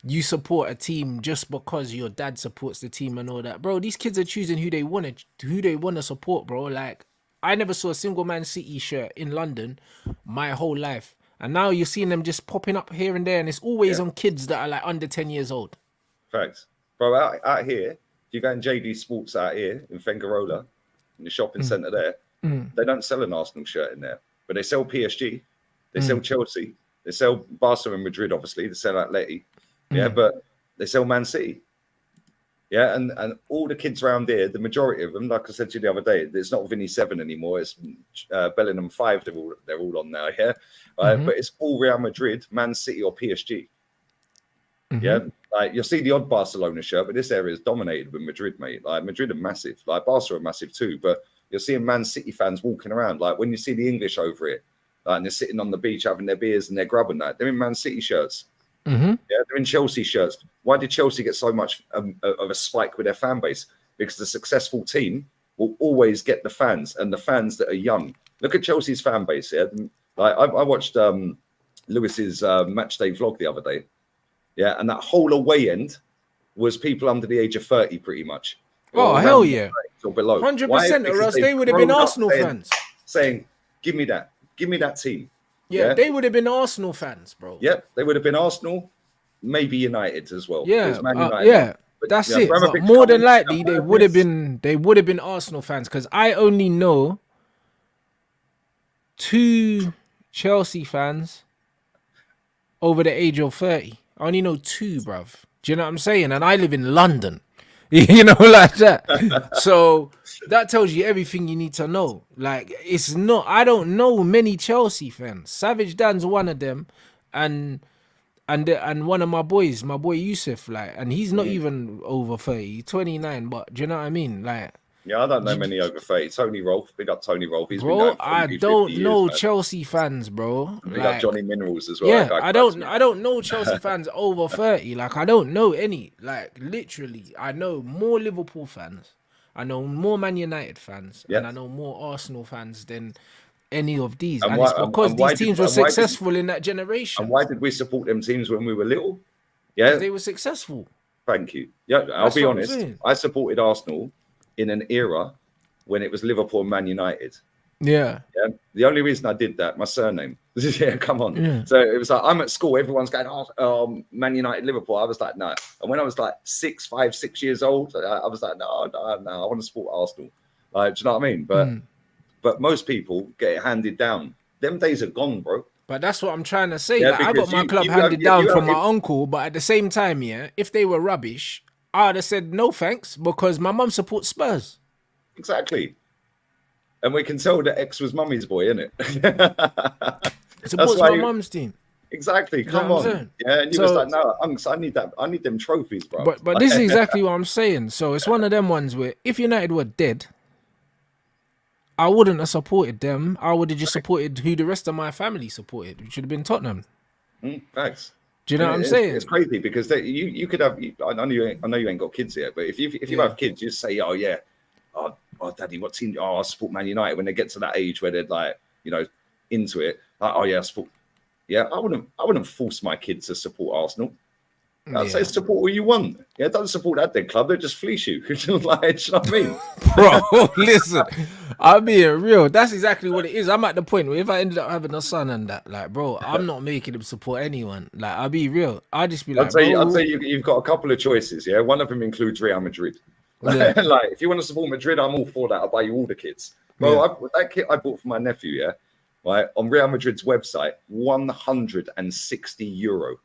you support a team just because your dad supports the team and all that, bro. These kids are choosing who they want to support, bro. Like I never saw a single Man City shirt in London my whole life, and now you're seeing them just popping up here and there, and it's always on kids that are like under 10 years old. facts, bro. Out here, if you go in JD Sports out here in Fengarola, in the shopping centre there, they don't sell an Arsenal shirt in there, but they sell PSG, they sell Chelsea, they sell Barca and Madrid. Obviously, they sell Atleti. Yeah, but they sell Man City. Yeah, and all the kids around here, the majority of them, like I said to you the other day, it's not Vinny 7 anymore. It's Bellingham 5. They're all on now. Yeah, but it's all Real Madrid, Man City, or PSG. Yeah, like you'll see the odd Barcelona shirt, but this area is dominated with Madrid, mate. Like Madrid are massive. Like Barca are massive too. But you're seeing Man City fans walking around. Like when you see the English over it, like, and they're sitting on the beach having their beers and they're grabbing that. They're in Man City shirts. Yeah, they're in Chelsea shirts. Why did Chelsea get so much of a spike with their fan base? Because the successful team will always get the fans, and the fans that are young. Look at Chelsea's fan base. Yeah, like I watched Lewis's match day vlog the other day. Yeah, and that whole away end was people under the age of 30, pretty much. Oh hell yeah, or below. 100%, or else they would have been Arsenal fans saying, "Give me that team." Yeah, they would have been Arsenal fans, bro. Yep, they would have been Arsenal, maybe United as well. Yeah, Man United, yeah, but, that's it. But more than likely, they would have been Arsenal fans, because I only know 2 Chelsea fans over the age of 30. I only know 2, bruv. Do you know what I'm saying? And I live in London. You know, like that. So that tells you everything you need to know. Like, it's not, I don't know many Chelsea fans. Savage Dan's one of them, and one of my boys, my boy Yusuf, like, and he's not even over 30, he's 29, but do you know what I mean? Like, yeah, I don't know many over 30. Tony Rolfe, big up Tony Rolfe. He's been bro, going 40, I 50 don't years, know man. Chelsea fans, bro. Big Like, up Johnny Minerals as well. yeah, That guy I don't know Chelsea fans over 30. Like, I don't know any. Like, literally, I know more Liverpool fans, I know more Man United fans, and I know more Arsenal fans than any of these. And it's because these teams were successful in that generation. And why did we support them teams when we were little? Yeah, they were successful. Thank you. Yeah, I'll be honest. I supported Arsenal in an era when it was Liverpool and Man United. Yeah. The only reason I did that, my surname. Yeah, come on. Yeah. So it was like, I'm at school, everyone's going, oh, Man United, Liverpool. I was like, no. And when I was like 5, 6 years old, I was like, no, I want to support Arsenal. Like, do you know what I mean? But most people get it handed down. Them days are gone, bro. But that's what I'm trying to say. Like, I got my club handed down from my uncle, but at the same time, yeah, if they were rubbish, I would have said no thanks, because my mum supports Spurs. Exactly. And we can tell that X was mummy's boy, innit? Supports my mum's team. Exactly. Come on. Yeah, and you was like, no, Unks, I need that. I need them trophies, bro. But this is exactly what I'm saying. So it's one of them ones where if United were dead, I wouldn't have supported them. I would have just supported who the rest of my family supported, which would have been Tottenham. Thanks. Do you know what I'm saying? It's crazy because you could have. I know you ain't got kids yet, but if you have kids, you just say, oh yeah, oh daddy, what team? Oh, I support Man United. When they get to that age where they're like, you know, into it. Like, oh yeah, I support. Yeah, I wouldn't force my kids to support Arsenal. I'd say support who you want. Yeah, don't support that dead club. They'll just fleece you. Like, do you know what I mean? Bro, listen, I'm being real. That's exactly what it is. I'm at the point where if I ended up having a son and that, like, bro, I'm not making him support anyone. Like, I'll be real. I'll just be like, I'd say you've got a couple of choices. Yeah, one of them includes Real Madrid. Like, if you want to support Madrid, I'm all for that. I'll buy you all the kits. Bro, that kit I bought for my nephew, yeah, right, on Real Madrid's website, €160.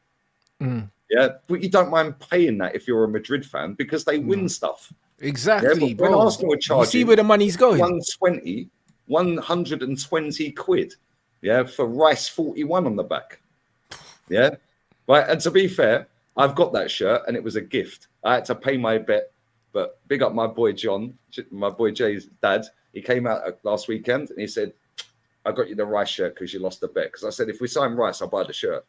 Yeah, but you don't mind paying that if you're a Madrid fan because they win stuff. Exactly, but when bro. Arsenal are You see charging where the money's going. 120 quid, yeah, for Rice 41 on the back. Yeah. Right. And to be fair, I've got that shirt and it was a gift. I had to pay my bet, but big up my boy John, my boy Jay's dad. He came out last weekend and he said, I got you the Rice shirt because you lost the bet. Because I said, if we sign Rice, I'll buy the shirt.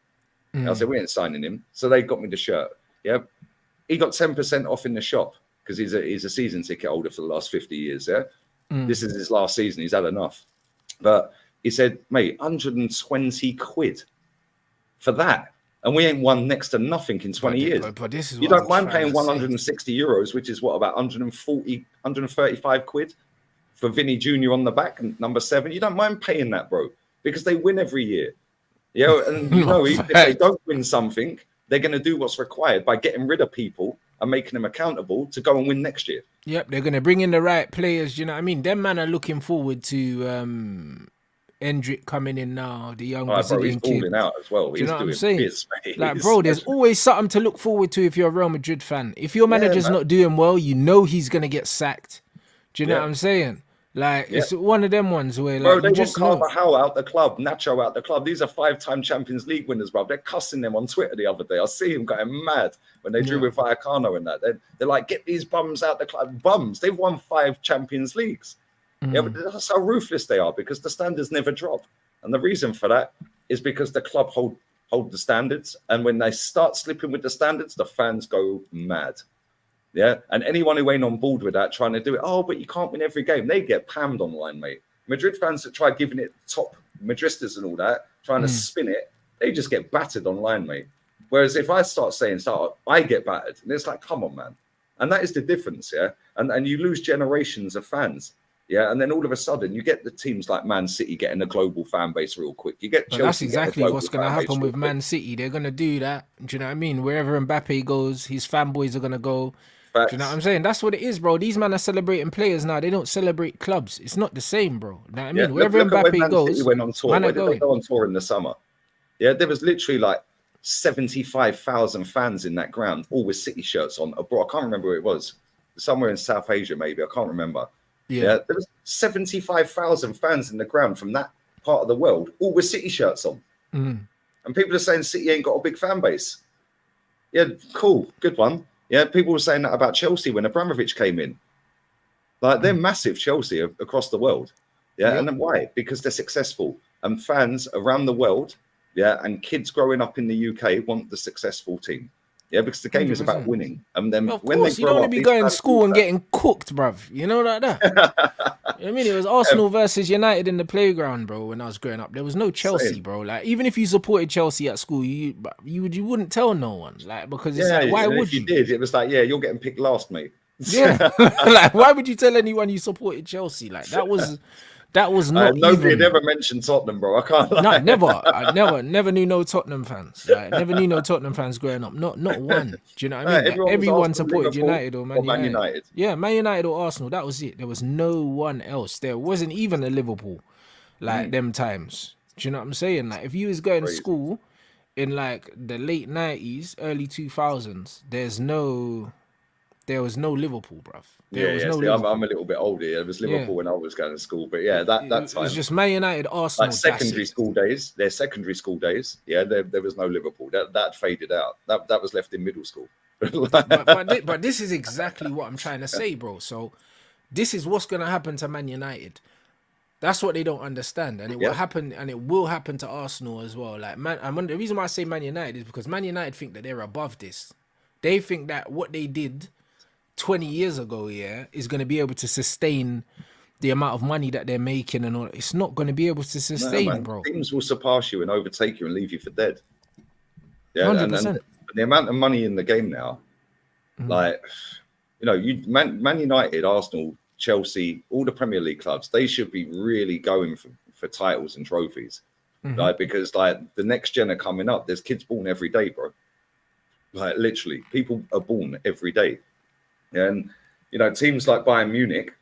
And I said, we ain't signing him. So they got me the shirt. Yeah. He got 10% off in the shop because he's a season ticket holder for the last 50 years. Yeah. This is his last season. He's had enough. But he said, mate, 120 quid for that. And we ain't won next to nothing in 20 years. But this is you what don't I'm mind paying trying to 160 euros, which is what, about 140, 135 quid for Vinny Jr. on the back, number 7. You don't mind paying that, bro, because they win every year. Yeah, and you know, if they don't win something, they're going to do what's required by getting rid of people and making them accountable to go and win next year. Yep, they're going to bring in the right players. You know what I mean? Them man are looking forward to Hendrick coming in now, the young Brazilian bro, he's kid. balling out as well. Do you know what I'm doing saying? biz, mate. Like, bro, there's always something to look forward to if you're a Real Madrid fan. If your manager's not doing well, you know he's going to get sacked. Do you know what I'm saying? Like, it's one of them ones where, like, bro, they you just know. Carvajal out the club, Nacho out the club. These are 5-time Champions League winners, bro. They're cussing them on Twitter the other day. I see him going mad when they drew with Vallecano and that. They're like, get these bums out the club. Bums. They've won 5 Champions Leagues. Yeah, but that's how ruthless they are because the standards never drop. And the reason for that is because the club hold the standards. And when they start slipping with the standards, the fans go mad. Yeah, and anyone who ain't on board with that, trying to do it, but you can't win every game, they get pammed online, mate. Madrid fans that try giving it top Madristas and all that, trying to spin it, they just get battered online, mate. Whereas if I start saying stuff, I get battered. And it's like, come on, man. And that is the difference, yeah? And you lose generations of fans. Yeah, and then all of a sudden you get the teams like Man City getting a global fan base real quick. You get Chelsea. That's exactly what's going to happen with Man City. They're going to do that. Do you know what I mean? Wherever Mbappe goes, his fanboys are going to go. Facts. Do you know what I'm saying? That's what it is, bro. These men are celebrating players now. They don't celebrate clubs. It's not the same, bro. You know what I mean? Wherever Mbappe goes, City went on tour. Where did they go on tour in the summer? Yeah, there was literally like 75,000 fans in that ground, all with City shirts on. Bro, I can't remember where it was. Somewhere in South Asia, maybe. I can't remember. Yeah, there was 75,000 fans in the ground from that part of the world, all with City shirts on. And people are saying City ain't got a big fan base. Yeah, cool. Good one. Yeah, people were saying that about Chelsea when Abramovich came in. Like, they're massive, Chelsea, across the world. Yeah, and then why? Because they're successful. And fans around the world, and kids growing up in the UK want the successful team. Yeah, because the game 100%. Is about winning. And then when they grow up, you don't want to be going to school and getting cooked, bruv. You know like that? You know what I mean? It was Arsenal versus United in the playground, bro, when I was growing up. There was no Chelsea, bro. Like, even if you supported Chelsea at school, you wouldn't tell no one. Like, because it's like, why would you? If you did, it was like, you're getting picked last, mate. Yeah. Like, why would you tell anyone you supported Chelsea? Like, that was not nobody had ever mentioned Tottenham, bro. I can't lie. No, never. I never knew no Tottenham fans. Like, never knew no Tottenham fans growing up. Not one. Do you know what I mean? Everyone supported United or Man United. Yeah, Man United or Arsenal. That was it. There was no one else. There wasn't even a Liverpool like them times. Do you know what I'm saying? Like, if you was going to school in like the late 90s, early 2000s, there was no Liverpool, bruv. I'm a little bit older. It was Liverpool when I was going to school, but that time it was just Man United, Arsenal. Like secondary school days, their secondary school days. Yeah, there was no Liverpool. That faded out. That was left in middle school. but this is exactly what I'm trying to say, bro. So this is what's going to happen to Man United. That's what they don't understand, and it will happen, and it will happen to Arsenal as well. Like, the reason why I say Man United is because Man United think that they're above this. They think that what they did 20 years ago, is going to be able to sustain the amount of money that they're making and all. It's not going to be able to sustain, bro. Teams will surpass you and overtake you and leave you for dead. Yeah, 100%. And the amount of money in the game now, like, Man United, Arsenal, Chelsea, all the Premier League clubs, they should be really going for titles and trophies, right? Because like the next gen are coming up. There's kids born every day, bro. Like, literally, people are born every day. And, teams like Bayern Munich,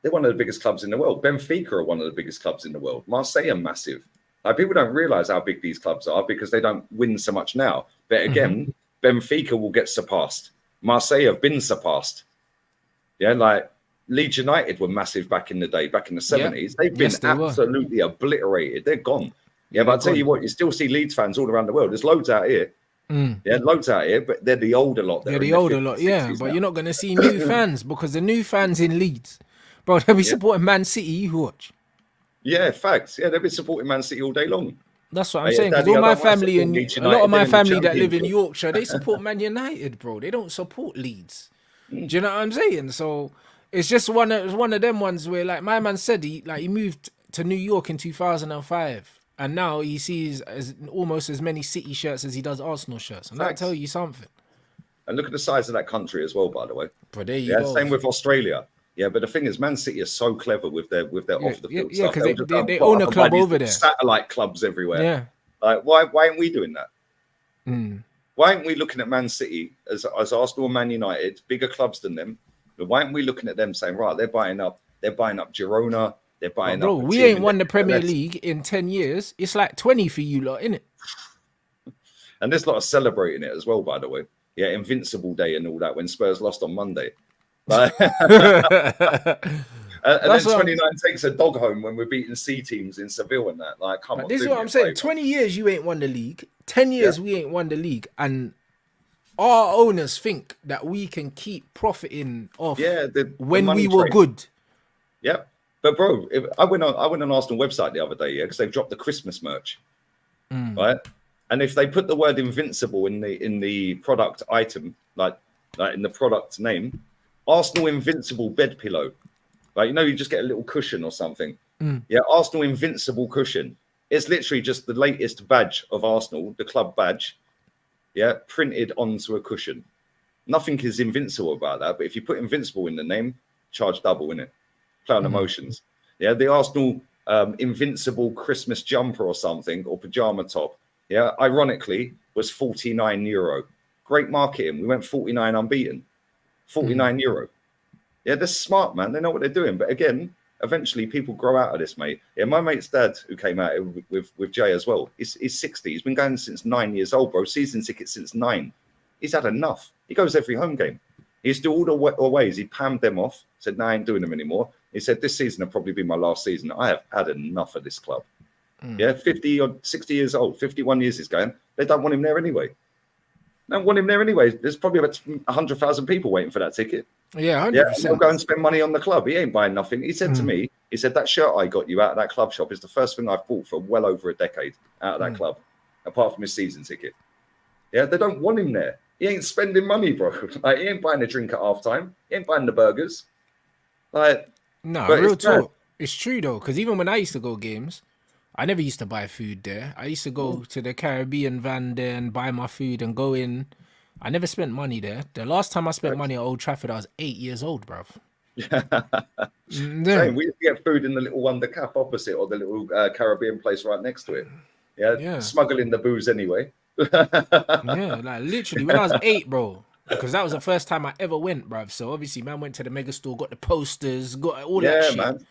they're one of the biggest clubs in the world. Benfica are one of the biggest clubs in the world. Marseille are massive. Like, people don't realize how big these clubs are because they don't win so much now. But again, Benfica will get surpassed. Marseille have been surpassed. Yeah, like Leeds United were massive back in the day, back in the 70s. They've been absolutely obliterated. They're gone. Yeah, but I'll tell you what, you still see Leeds fans all around the world. There's loads out here. Yeah, loads out here, but they're the older lot. They're the older lot, yeah. But you're not going to see new fans because the new fans in Leeds, bro, they'll be supporting Man City. You watch. Yeah, facts. Yeah, they've been supporting Man City all day long. That's what I'm saying. Because all my family and a lot of my family that live in Yorkshire, they support Man United, bro. They don't support Leeds. Do you know what I'm saying? So it's just one of them ones where, like my man said, he moved to New York in 2005. And now he sees almost as many City shirts as he does Arsenal shirts. And that'll tell you something. And look at the size of that country as well, by the way. But there you go. Same with Australia. Yeah, but the thing is, Man City are so clever with their off the field stuff. Yeah, because they own a club over there. Satellite clubs everywhere. Yeah. Like, why aren't we doing that? Why aren't we looking at Man City as Arsenal and Man United, bigger clubs than them? But why aren't we looking at them saying, right, they're buying up Girona. They're buying bro, up. We ain't won the Premier League in 10 years. It's like 20 for you lot, innit? And there's a lot of celebrating it as well, by the way. Yeah, Invincible Day and all that when Spurs lost on Monday. And then 29 takes a dog home when we're beating C teams in Seville and that. Like, come on. This is what I'm saying. 20 years you ain't won the league. 10 years we ain't won the league. And our owners think that we can keep profiting off when we were good. Yep. But bro, I went on Arsenal website the other day, because they've dropped the Christmas merch, right? And if they put the word "invincible" in the product item, like in the product name, Arsenal Invincible bed pillow, right? You just get a little cushion or something. Yeah, Arsenal Invincible cushion. It's literally just the latest badge of Arsenal, the club badge, yeah, printed onto a cushion. Nothing is invincible about that, but if you put Invincible in the name, charge double, innit? Play on emotions. Yeah, the Arsenal Invincible Christmas jumper or something, or pajama top, yeah, ironically, was €49. Great marketing. We went 49 unbeaten. €49. Yeah, they're smart, man. They know what they're doing. But again, eventually people grow out of this, mate. Yeah, my mate's dad, who came out with Jay as well, he's 60. He's been going since 9 years old, bro. Season tickets since 9. He's had enough. He goes every home game. He used to do all the ways. He pammed them off, said, no, I ain't doing them anymore. He said, this season will probably be my last season. I have had enough of this club. Yeah, 50 or 60 years old, 51 years he's going. They don't want him there anyway. They don't want him there anyway. There's probably about 100,000 people waiting for that ticket. Yeah, 100%. Yeah, he'll go and spend money on the club. He ain't buying nothing. He said to me, he said, that shirt I got you out of that club shop is the first thing I've bought for well over a decade out of that club, apart from his season ticket. Yeah, they don't want him there. He ain't spending money, bro. Like, he ain't buying a drink at halftime. He ain't buying the burgers. Like, no, real talk. It's true though, because even when I used to go games, I never used to buy food there. I used to go to the Caribbean van there and buy my food and go in. I never spent money there. The last time I spent money at Old Trafford, I was 8 years old, bruv. Same. We used to get food in the little Wonder Cap opposite, or the little Caribbean place right next to it. Yeah, smuggling the booze anyway. Yeah, like literally when I was 8, bro. Because that was the first time I ever went, bruv. So obviously, man, went to the mega store, got the posters, got all that shit. Man.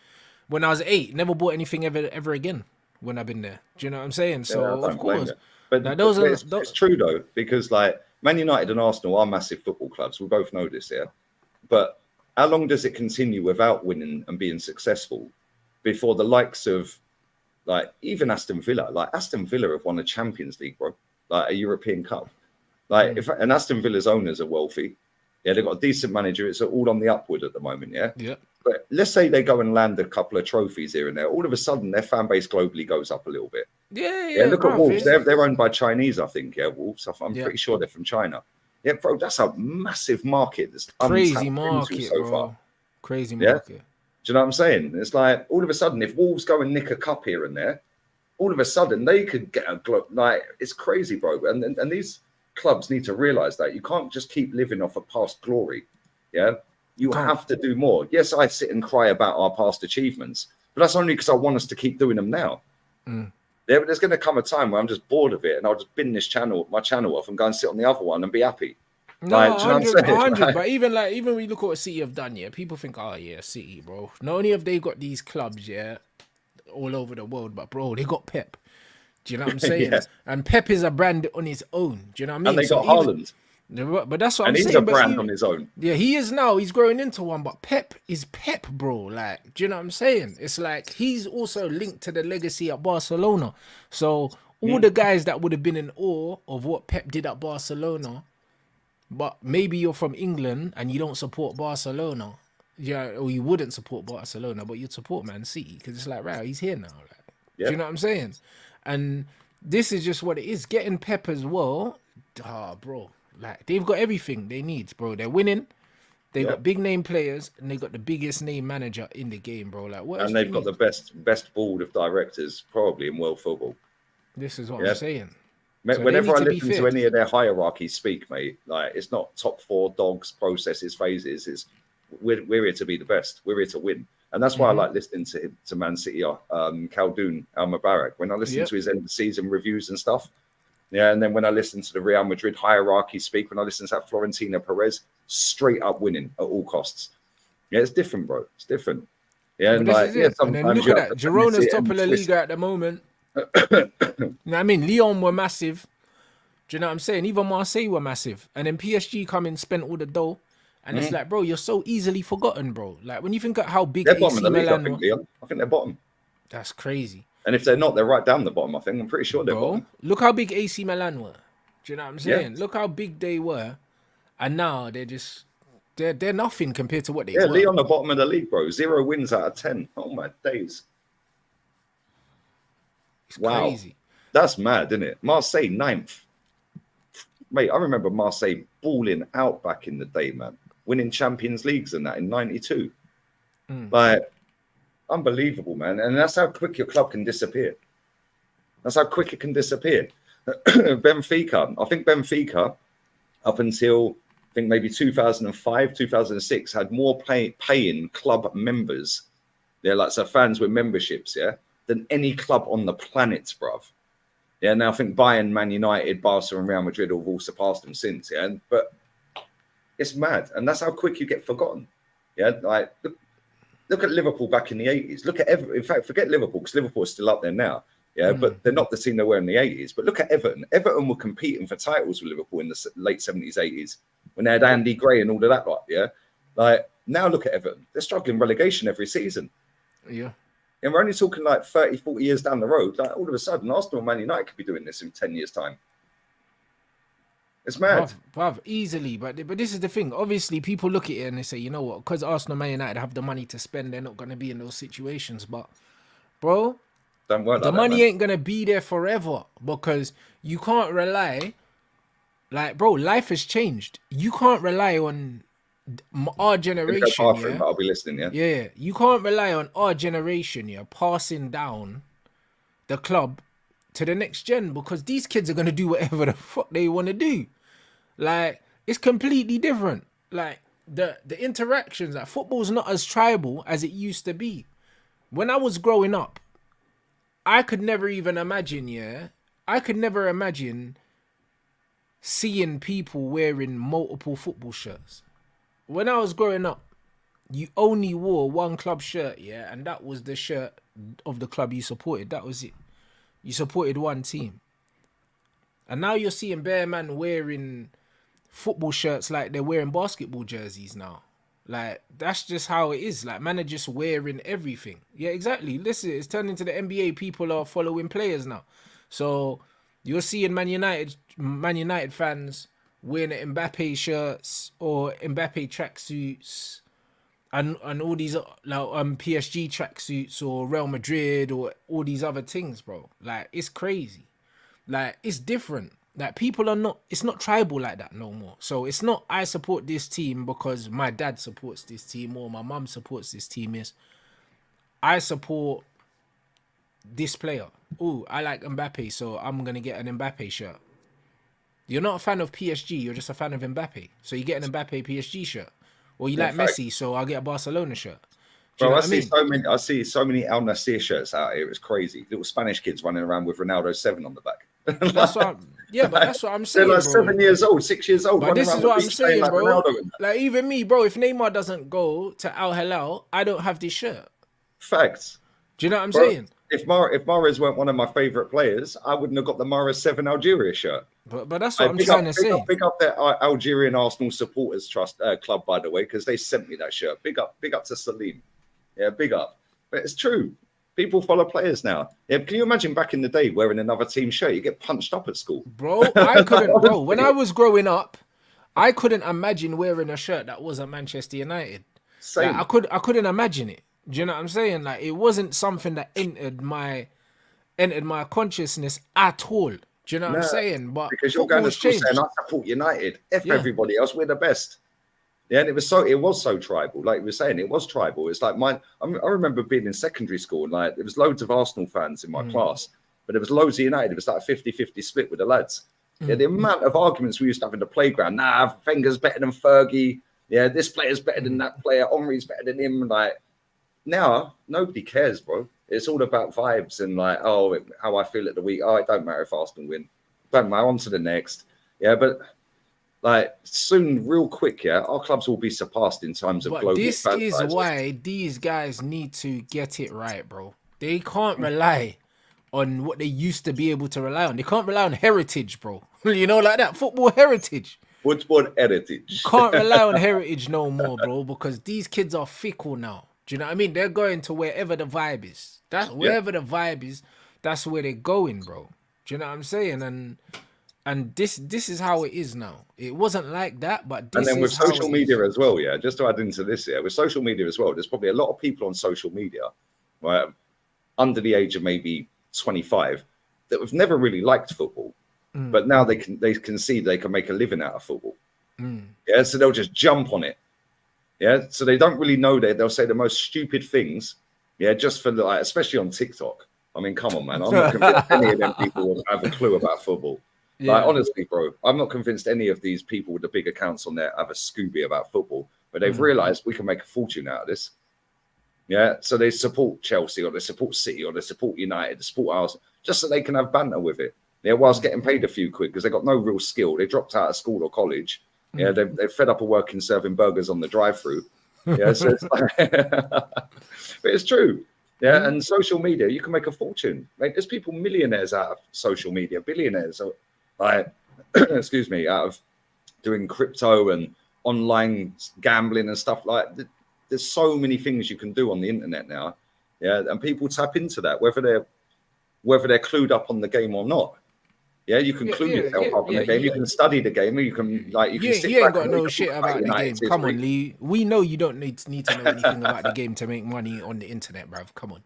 When I was 8, never bought anything ever again when I've been there. Do you know what I'm saying? So of course, but it's true though, because like Man United and Arsenal are massive football clubs. We both know this, yeah. But how long does it continue without winning and being successful before the likes of like even Aston Villa? Like Aston Villa have won a Champions League, bro, like a European Cup. Like and Aston Villa's owners are wealthy. Yeah, they've got a decent manager. It's all on the upward at the moment, yeah? Yeah. But let's say they go and land a couple of trophies here and there. All of a sudden, their fan base globally goes up a little bit. Yeah. Look at Wolves. They're owned by Chinese, I think. Yeah, Wolves. I'm pretty sure they're from China. Yeah, bro, that's a massive market. That's crazy market so far. Crazy market. Do you know what I'm saying? It's like all of a sudden, if Wolves go and nick a cup here and there, all of a sudden they could get a like it's crazy, bro. And these clubs need to realize that you can't just keep living off of past glory. Yeah. You have to do more. Yes, I sit and cry about our past achievements, but that's only because I want us to keep doing them now. Yeah, but there's going to come a time where I'm just bored of it, and I'll just bin my channel off and go and sit on the other one and be happy. No, like, 100. But even when we look at what City have done, yeah, people think, oh yeah, City, bro. Not only have they got these clubs, yeah, all over the world, but bro, they got Pep. Do you know what I'm saying? And Pep is a brand on his own. Do you know what I mean? And they got Haaland. But that's what And I'm he's saying. a But brand on his own. yeah, he is now. He's growing into one. But Pep is Pep, bro. Like, do you know what I'm saying? It's like he's also linked to the legacy at Barcelona. So all the guys that would have been in awe of what Pep did at Barcelona, but maybe you're from England and you don't support Barcelona, yeah, or you wouldn't support Barcelona, but you'd support Man City because it's like, right, he's here now. Like, do you Yep. know what I'm saying? And this is just what it is. Getting Pep as well, bro. Like they've got everything they need, bro. They're winning. They got Yep. big name players and they got the biggest name manager in the game, bro. Like what else And do you they've got need? the best board of directors probably in world football. This is what I'm Yeah. saying. So they Whenever need I to be listen to feared. any of their hierarchies speak, mate, like it's not top four dogs, processes, phases. It's we're here to be the best. We're here to win. And that's why I like listening to Man City, Khaldoon Al Mubarak. When I listen Yep. to his end of season reviews and stuff, yeah, and then when I listen to the Real Madrid hierarchy speak, when I listen to that Florentino Perez, straight up winning at all costs. Yeah, it's different, bro. It's different. Yeah, But and this like is yeah, it. And then sometimes look you at have that. to miss Girona's it top and of the twist. Liga at the moment. You know what I mean? Lyon were massive. Do you know what I'm saying? Even Marseille were massive. And then PSG come in, spent all the dough. And it's like, bro, you're so easily forgotten, bro. Like when you think of how big They're bottom of AC the league, I Milan think, were, Leon. I think they're bottom. that's crazy. And if they're not, they're right down the bottom. I think I'm pretty sure they're Bro, bottom. look how big AC Milan were. Do you know what I'm Yeah, saying? Look how big they were. And now they're nothing compared to what they yeah. were. Leon, the bottom of the league, bro. 0 wins out of 10. Oh my days! It's Wow, crazy. that's mad, isn't it? Marseille ninth, mate. I remember Marseille balling out back in the day, man. Winning Champions Leagues and that in '92. Like unbelievable, man. And that's how quick your club can disappear. That's how quick it can disappear. Benfica, I think Benfica, up until I think maybe 2005, 2006, had more paying club members. They're like so fans with memberships, yeah, than any club on the planet, bruv. Yeah, now I think Bayern, Man United, Barca, and Real Madrid have all surpassed them since. Yeah, but it's mad, and that's how quick you get forgotten. Yeah, like look at Liverpool back in the 80s. Look at Everton. In fact, forget Liverpool because Liverpool is still up there now. Yeah, but they're not the team they were in the 80s. But look at Everton. Everton were competing for titles with Liverpool in the late 70s, 80s when they had Andy Gray and all of that lot. Yeah, like now look at Everton. They're struggling relegation every season. Yeah. And we're only talking like 30, 40 years down the road. Like all of a sudden, Arsenal and Man United could be doing this in 10 years' time. It's mad. Bruv, easily. But this is the thing. Obviously, people look at it and they say, you know what? Because Arsenal, Man United have the money to spend, they're not going to be in those situations. But, bro, Don't work the like that, money man. ain't going to be there forever because you can't rely. Like, bro, life has changed. You can't rely on our Go generation, bathroom, yeah? but I'll be listening. Yeah. Yeah, you can't rely on our generation, yeah, passing down the club to the next gen because these kids are going to do whatever the fuck they want to do. Like, it's completely different. Like, the interactions, like, football's not as tribal as it used to be. When I was growing up, I could never even imagine, yeah? I could never imagine seeing people wearing multiple football shirts. When I was growing up, you only wore one club shirt, yeah? And that was the shirt of the club you supported. That was it. You supported one team. And now you're seeing bare man wearing football shirts like they're wearing basketball jerseys now. Like, that's just how it is. Like, man are just wearing everything. Yeah, exactly. Listen, it's turned into the NBA. People are following players now. So you're seeing Man United fans wearing Mbappe shirts or Mbappe tracksuits and all these like PSG tracksuits or Real Madrid or all these other things, bro. Like, it's crazy. Like, it's different. Like, people are not, it's not tribal like that no more. So it's not I support this team because my dad supports this team or my mum supports this team. Is I support this player. Oh, I like Mbappe, so I'm going to get an Mbappe shirt. You're not a fan of PSG, you're just a fan of Mbappe. So you get an Mbappe PSG shirt. Or you Yeah, like fact. Messi, so I'll get a Barcelona shirt. Do you Bro, know I what I see mean? so many. I see so many Al Nassr shirts out here. It's crazy. Little Spanish kids running around with Ronaldo 7 on the back. That's what but that's what I'm They're saying, like bro. 7 years old, 6 years old, But running this around is the what I'm beach playing saying, like bro. Ronaldo. And that. Like, even me, bro, if Neymar doesn't go to Al Hilal, I don't have this shirt. Facts, Do you know what I'm bro. saying? If Mahrez weren't one of my favorite players, I wouldn't have got the Mahrez 7 Algeria shirt. But that's what I'm trying to say. Big up that Algerian Arsenal supporters trust club, by the way, because they sent me that shirt. Big up to Salim. Yeah, big up. But it's true. People follow players now. Yeah, can you imagine back in the day wearing another team shirt? You get punched up at school, bro. I couldn't, bro. When I was growing up, I couldn't imagine wearing a shirt that wasn't Manchester United. Same. Like, I couldn't imagine it. Do you know what I'm saying? Like, it wasn't something that entered my consciousness at all. Do you know what I'm saying? But because you're going to school saying I support United. Everybody else, we're the best. Yeah, and it was so tribal. Like you were saying, it was tribal. It's like I remember being in secondary school and like there was loads of Arsenal fans in my class, but there was loads of United. It was like a 50-50 split with the lads. Yeah, the amount of arguments we used to have in the playground. Nah, Wenger's better than Fergie. Yeah, this player's better than that player. Henry's better than him. Like now, nobody cares, bro. It's all about vibes and like, oh, how I feel at the week. Oh, it don't matter if Arsenal win. Don't matter. On to the next. Yeah, but like soon, real quick, yeah, our clubs will be surpassed in terms of global. This is why these guys need to get it right, bro. They can't rely on what they used to be able to rely on. They can't rely on heritage, bro. You know, like that football heritage. Football heritage. Can't rely on heritage no more, bro, because these kids are fickle now. Do you know what I mean? They're going to wherever the vibe is. Wherever the vibe is, that's where they're going, bro. Do you know what I'm saying? And this is how it is now. It wasn't like that, but this is and then with social media as well, yeah. Just to add into this, yeah, with social media as well, there's probably a lot of people on social media, right, under the age of maybe 25, that have never really liked football, but now they can see they can make a living out of football. Yeah, so they'll just jump on it. Yeah, so they don't really know that they'll say the most stupid things. Yeah, just for like, especially on TikTok. I mean, come on, man. I'm not convinced any of them people have a clue about football. Yeah. Like, honestly, bro, I'm not convinced any of these people with the big accounts on there have a Scooby about football, but they've realized we can make a fortune out of this. Yeah, so they support Chelsea or they support City or they support United, they support Arsenal, just so they can have banter with it. Yeah, whilst getting paid a few quid because they got no real skill. They dropped out of school or college. Yeah, they're fed up of working serving burgers on the drive-through. Yeah, so it's like, but it's true. Yeah, and social media, you can make a fortune. Like, there's people millionaires out of social media, billionaires, like, excuse me, out of doing crypto and online gambling and stuff like that. There's so many things you can do on the internet now. Yeah, and people tap into that, whether they're clued up on the game or not. Yeah, you can clue yourself up on the game. You can study the game. You can sit you ain't got no shit about the game. Come on, Lee. We know you don't need to know anything about the game to make money on the internet, bruv. Come on.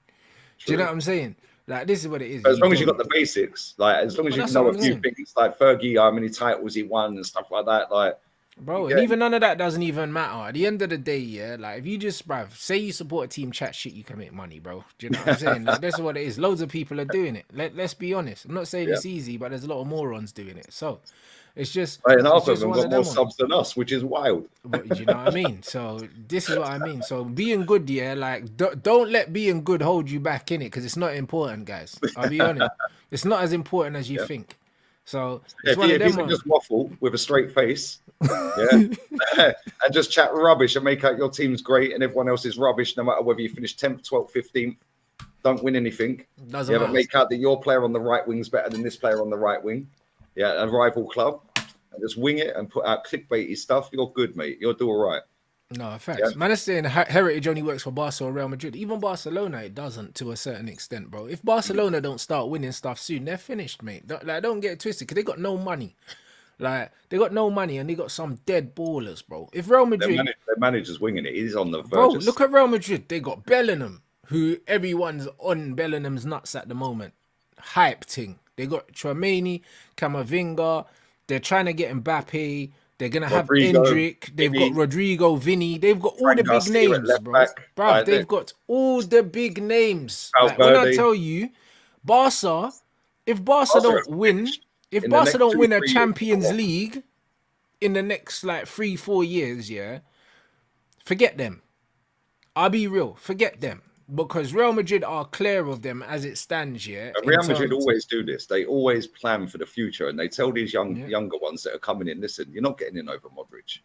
True. Do you know what I'm saying? Like, this is what it is. But as long as you got the basics, like as long as you know a few things, like Fergie, how many titles he won and stuff like that, like. Bro, and even none of that doesn't even matter. At the end of the day, yeah, like if you just, bruv, say you support a team, chat shit, you can make money, bro. Do you know what I'm saying? Like, that's what it is. Loads of people are doing it. Let's be honest. I'm not saying it's easy, but there's a lot of morons doing it. So it's just. Right, and half of them got more subs than us, which is wild. But, do you know what I mean? So this is what I mean. So being good, yeah, like don't let being good hold you back in it because it's not important, guys. I'll be honest. It's not as important as you think. So if you can just waffle with a straight face, and just chat rubbish and make out your team's great and everyone else is rubbish, no matter whether you finish 10th, 12th, 15th, don't win anything. Doesn't matter. But make out that your player on the right wing's better than this player on the right wing. Yeah, a rival club, and just wing it and put out clickbaity stuff. You're good, mate. You'll do all right. No, facts. Yeah. Man is saying heritage only works for Barca or Real Madrid. Even Barcelona, it doesn't to a certain extent, bro. If Barcelona don't start winning stuff soon, they're finished, mate. Don't get it twisted, because they got no money. Like, they got no money and they got some dead ballers, bro. If Real Madrid... Their manager's winging it. He's on the verge. Bro, look at Real Madrid. They got Bellingham, who everyone's on Bellingham's nuts at the moment. Hype thing. They got Tchouaméni, Camavinga. They're trying to get Mbappe. They're going to have Endrick. They've got Rodrigo, Vinny. They've got all the big names, bro. Bro, they've got all the big names. Like, when I tell you, Barca, if Barca don't win a Champions League in the next, like, 3-4 years, yeah, forget them. I'll be real. Forget them. Because Real Madrid are clear of them as it stands, yeah. Real Madrid always do this. They always plan for the future, and they tell these younger ones that are coming in, listen, you're not getting in over Modric,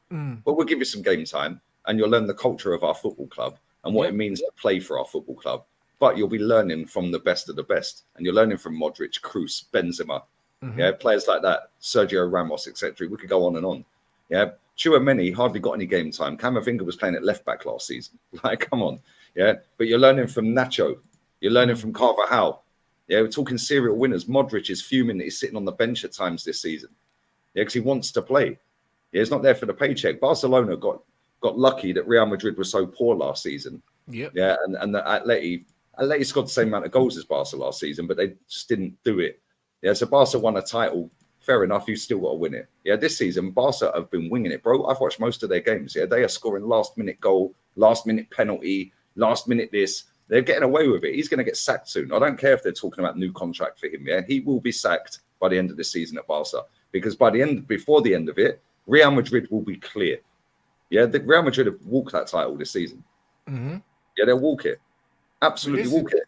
but we'll give you some game time, and you'll learn the culture of our football club and what it means to play for our football club. But you'll be learning from the best of the best, and you're learning from Modric, Kroos, Benzema. Yeah, players like that, Sergio Ramos, etc. We could go on and on. Yeah, Tchouaméni hardly got any game time. Camavinga was playing at left back last season. Like, come on. Yeah, but you're learning from Nacho. You're learning from Carvajal. Yeah, we're talking serial winners. Modric is fuming that he's sitting on the bench at times this season. Yeah, because he wants to play. Yeah, he's not there for the paycheck. Barcelona got lucky that Real Madrid was so poor last season. Yep. Yeah, and the Atleti scored the same amount of goals as Barca last season, but they just didn't do it. Yeah, so Barca won a title. Fair enough, you still got to win it. Yeah, this season, Barca have been winging it, bro. I've watched most of their games. Yeah, they are scoring last-minute goal, last-minute penalty, last-minute this. They're getting away with it. He's going to get sacked soon. I don't care if they're talking about new contract for him. Yeah, he will be sacked by the end of the season at Barca, because before the end of it, Real Madrid will be clear. Yeah, the Real Madrid have walked that title this season. Yeah, they'll walk it. Absolutely walk it.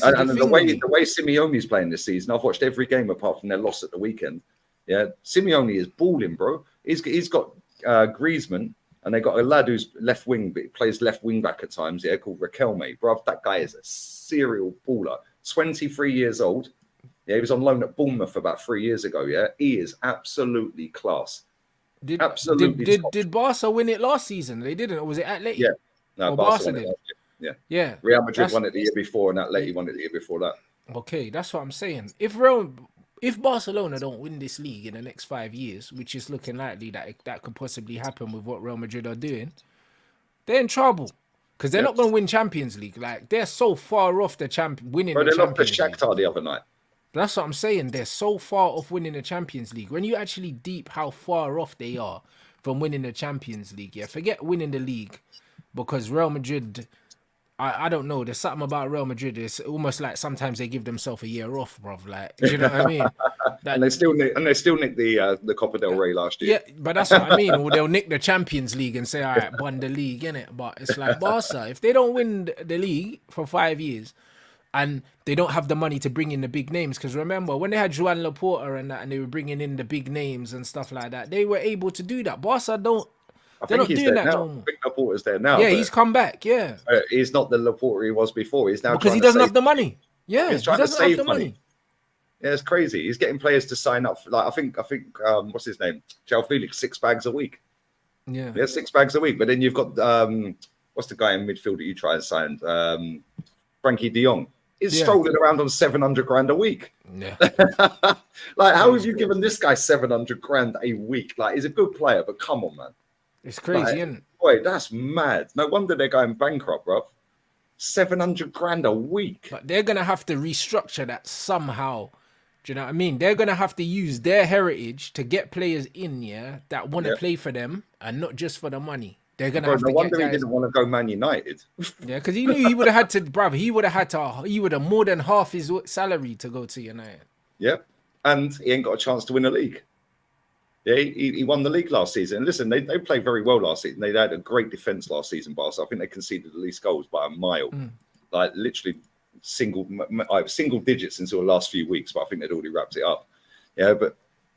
And the way Simeone's playing this season, I've watched every game apart from their loss at the weekend. Yeah, Simeone is balling, bro. He's got Griezmann, and they got a lad who's left wing, but he plays left wing back at times. Yeah, called Riquelme, bro. That guy is a serial baller. 23 years old. Yeah, he was on loan at Bournemouth about 3 years ago. Yeah, he is absolutely class. Did Absolutely. Barca win it last season? They didn't, or was it Atleti? Yeah, no, Barca won it did. last year. Yeah, Yeah. Real Madrid won it the year before, and Atleti won it the year before that. Okay, that's what I'm saying. If Barcelona don't win this league in the next 5 years, which is looking likely that could possibly happen with what Real Madrid are doing, they're in trouble. Because they're not going to win Champions League. Like, they're so far off the winning Bro, the they lost to Champions League. Shakhtar the other night. That's what I'm saying. They're so far off winning the Champions League. When you actually deep how far off they are from winning the Champions League, yeah, forget winning the league, because Real Madrid, I don't know. There's something about Real Madrid. It's almost like sometimes they give themselves a year off, bruv. Like, do you know what I mean? And they still nicked the Copa del Rey last year. Yeah, but that's what I mean. Or they'll nick the Champions League and say, all right, won the league, innit? But it's like Barca, if they don't win the league for 5 years and they don't have the money to bring in the big names, because remember, when they had Joan Laporta and that, and they were bringing in the big names and stuff like that, they were able to do that. Barca don't. They're not doing that no more. I think Laporta's there now. Yeah, he's come back, yeah. He's not the Laporta he was before. He's now because he doesn't have the money. Yeah, he's trying to save money. Yeah, it's crazy. He's getting players to sign up. Like I think what's his name? João Felix, 6 bags a week. Yeah, 6 bags a week. But then you've got what's the guy in midfield that you try and sign? Frankie De Jong. He's strolling around on 700 grand a week. Yeah. Like, how have you given this guy 700 grand a week? Like, he's a good player, but come on, man. It's crazy, isn't it? Boy, that's mad. No wonder they're going bankrupt, bro. 700 grand a week. But they're gonna have to restructure that somehow. Do you know what I mean? They're gonna have to use their heritage to get players in, that want to play for them and not just for the money. They're gonna have to. No wonder he didn't want to go Man United. Yeah, because he knew he would have had to, bruv. He would have more than half his salary to go to United. Yep, and he ain't got a chance to win a league. Yeah, he won the league last season. And listen, they played very well last season. They had a great defense last season, Barca. I think they conceded the least goals by a mile. Like literally single digits until the last few weeks, but I think they'd already wrapped it up. Yeah, but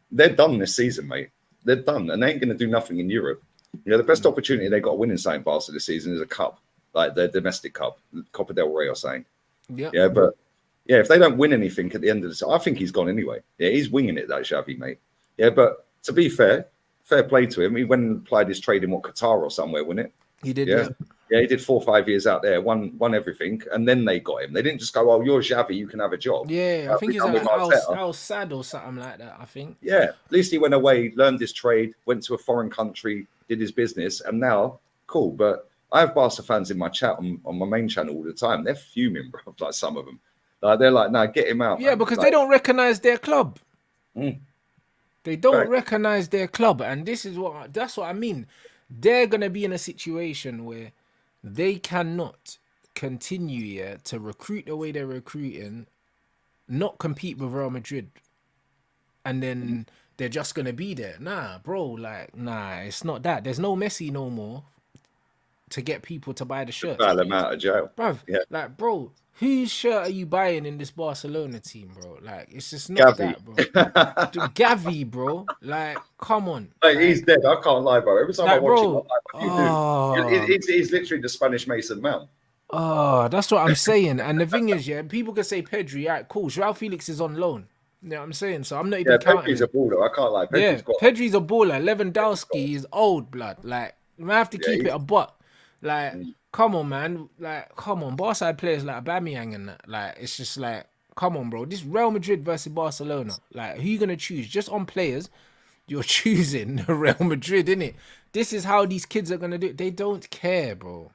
they're done this season, mate. They're done, and they ain't going to do nothing in Europe. Yeah, the best opportunity they got winning something Barca this season is a cup, like their domestic cup, Copa del Rey or something. Yeah, but yeah, if they don't win anything at the end of the season, I think he's gone anyway. Yeah, he's winging it, that Xavi, mate. Yeah, but to be fair play to him. He went and applied his trade in Qatar or somewhere, wasn't it? He did. Yeah, he did 4 or 5 years out there, won everything, and then they got him. They didn't just go, "Oh, you're Xavi, you can have a job." Yeah, I think he's like Al Sad or something like that. I think. Yeah, at least he went away, learned his trade, went to a foreign country, did his business, and now cool. But I have Barca fans in my chat on my main channel all the time. They're fuming, bro. Like some of them, they're like, "No, get him out." Yeah, man. because they don't recognize their club. They don't recognize their club, and that's what I mean. They're gonna be in a situation where they cannot continue to recruit the way they're recruiting, not compete with Real Madrid, and then they're just gonna be there. Nah, bro, it's not that. There's no Messi no more to get people to buy the shirt. Bail them out of jail, bruv. Yeah. Like, bro, whose shirt are you buying in this Barcelona team, bro? Like, it's just not that, bro. Gavi, bro. Like, come on. Like, he's dead. I can't lie, bro. Every time I watch him, I'm like, he's literally the Spanish Mason Mount. Oh, that's what I'm saying. And the thing is, people can say Pedri, right, cool. João Felix is on loan. You know what I'm saying? So I'm not Yeah, even counting Pedri's a him. baller. I can't lie. Yeah, Pedri's got. Pedri's a baller. Lewandowski is old blood. Like, you might have to Yeah, keep it he's. a buck. Like, come on, man. Like, come on. Barca had players like Aubameyang and that. Like, it's just like, come on, bro. This Real Madrid versus Barcelona. Like, who you gonna choose? Just on players, you're choosing Real Madrid, innit? This is how these kids are gonna do it. They don't care, bro.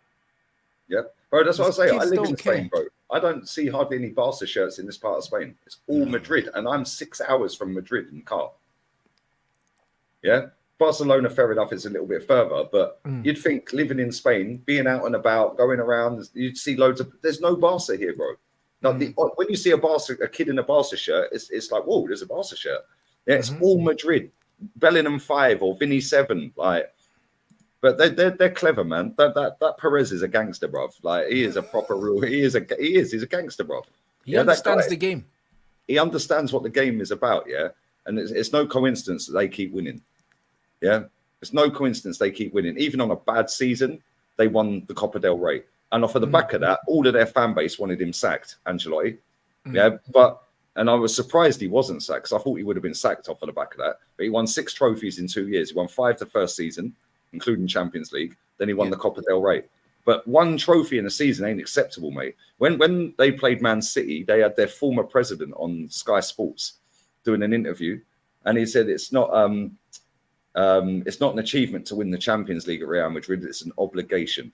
Yeah, bro. That's what I These say. I kids live in don't Spain, care. bro. I don't see hardly any Barca shirts in this part of Spain. It's all Madrid, and I'm 6 hours from Madrid in car. Yeah, Barcelona, fair enough, it's a little bit further, but you'd think living in Spain, being out and about, going around, you'd see loads of. There's no Barca here, bro. Like when you see a kid in a Barca shirt, it's like, whoa, there's a Barca shirt. Yeah, it's all Madrid, Bellingham 5 or Vinny 7, like. But they're clever, man. That Perez is a gangster, bruv. Like he is a proper real. He's a gangster, bruv. He Yeah, that guy. understands the game. He understands what the game is about. Yeah, and it's no coincidence that they keep winning. Yeah, it's no coincidence they keep winning. Even on a bad season, they won the Copa del Rey. And off of the back of that, all of their fan base wanted him sacked, Ancelotti. Yeah, and I was surprised he wasn't sacked because I thought he would have been sacked off of the back of that. But he won 6 trophies in 2 years. He won 5 the first season, including Champions League. Then he won the Copa del Rey. But 1 trophy in a season ain't acceptable, mate. When they played Man City, they had their former president on Sky Sports doing an interview, and he said it's not an achievement to win the Champions League at Real Madrid. It's an obligation.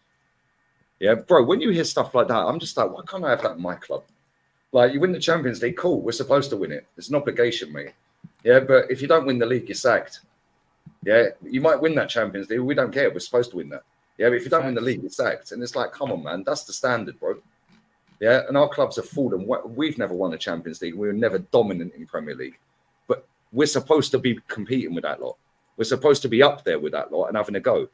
Yeah, bro. When you hear stuff like that, I'm just like, why can't I have that in my club? Like, you win the Champions League, cool. We're supposed to win it. It's an obligation, mate. Yeah, but if you don't win the league, you're sacked. Yeah, you might win that Champions League. We don't care. We're supposed to win that. Yeah, but if you don't win the league, you're sacked. And it's like, come on, man. That's the standard, bro. Yeah, and our clubs have fallen. We've never won a Champions League. We were never dominant in Premier League. But we're supposed to be competing with that lot. We're supposed to be up there with that lot and having a go.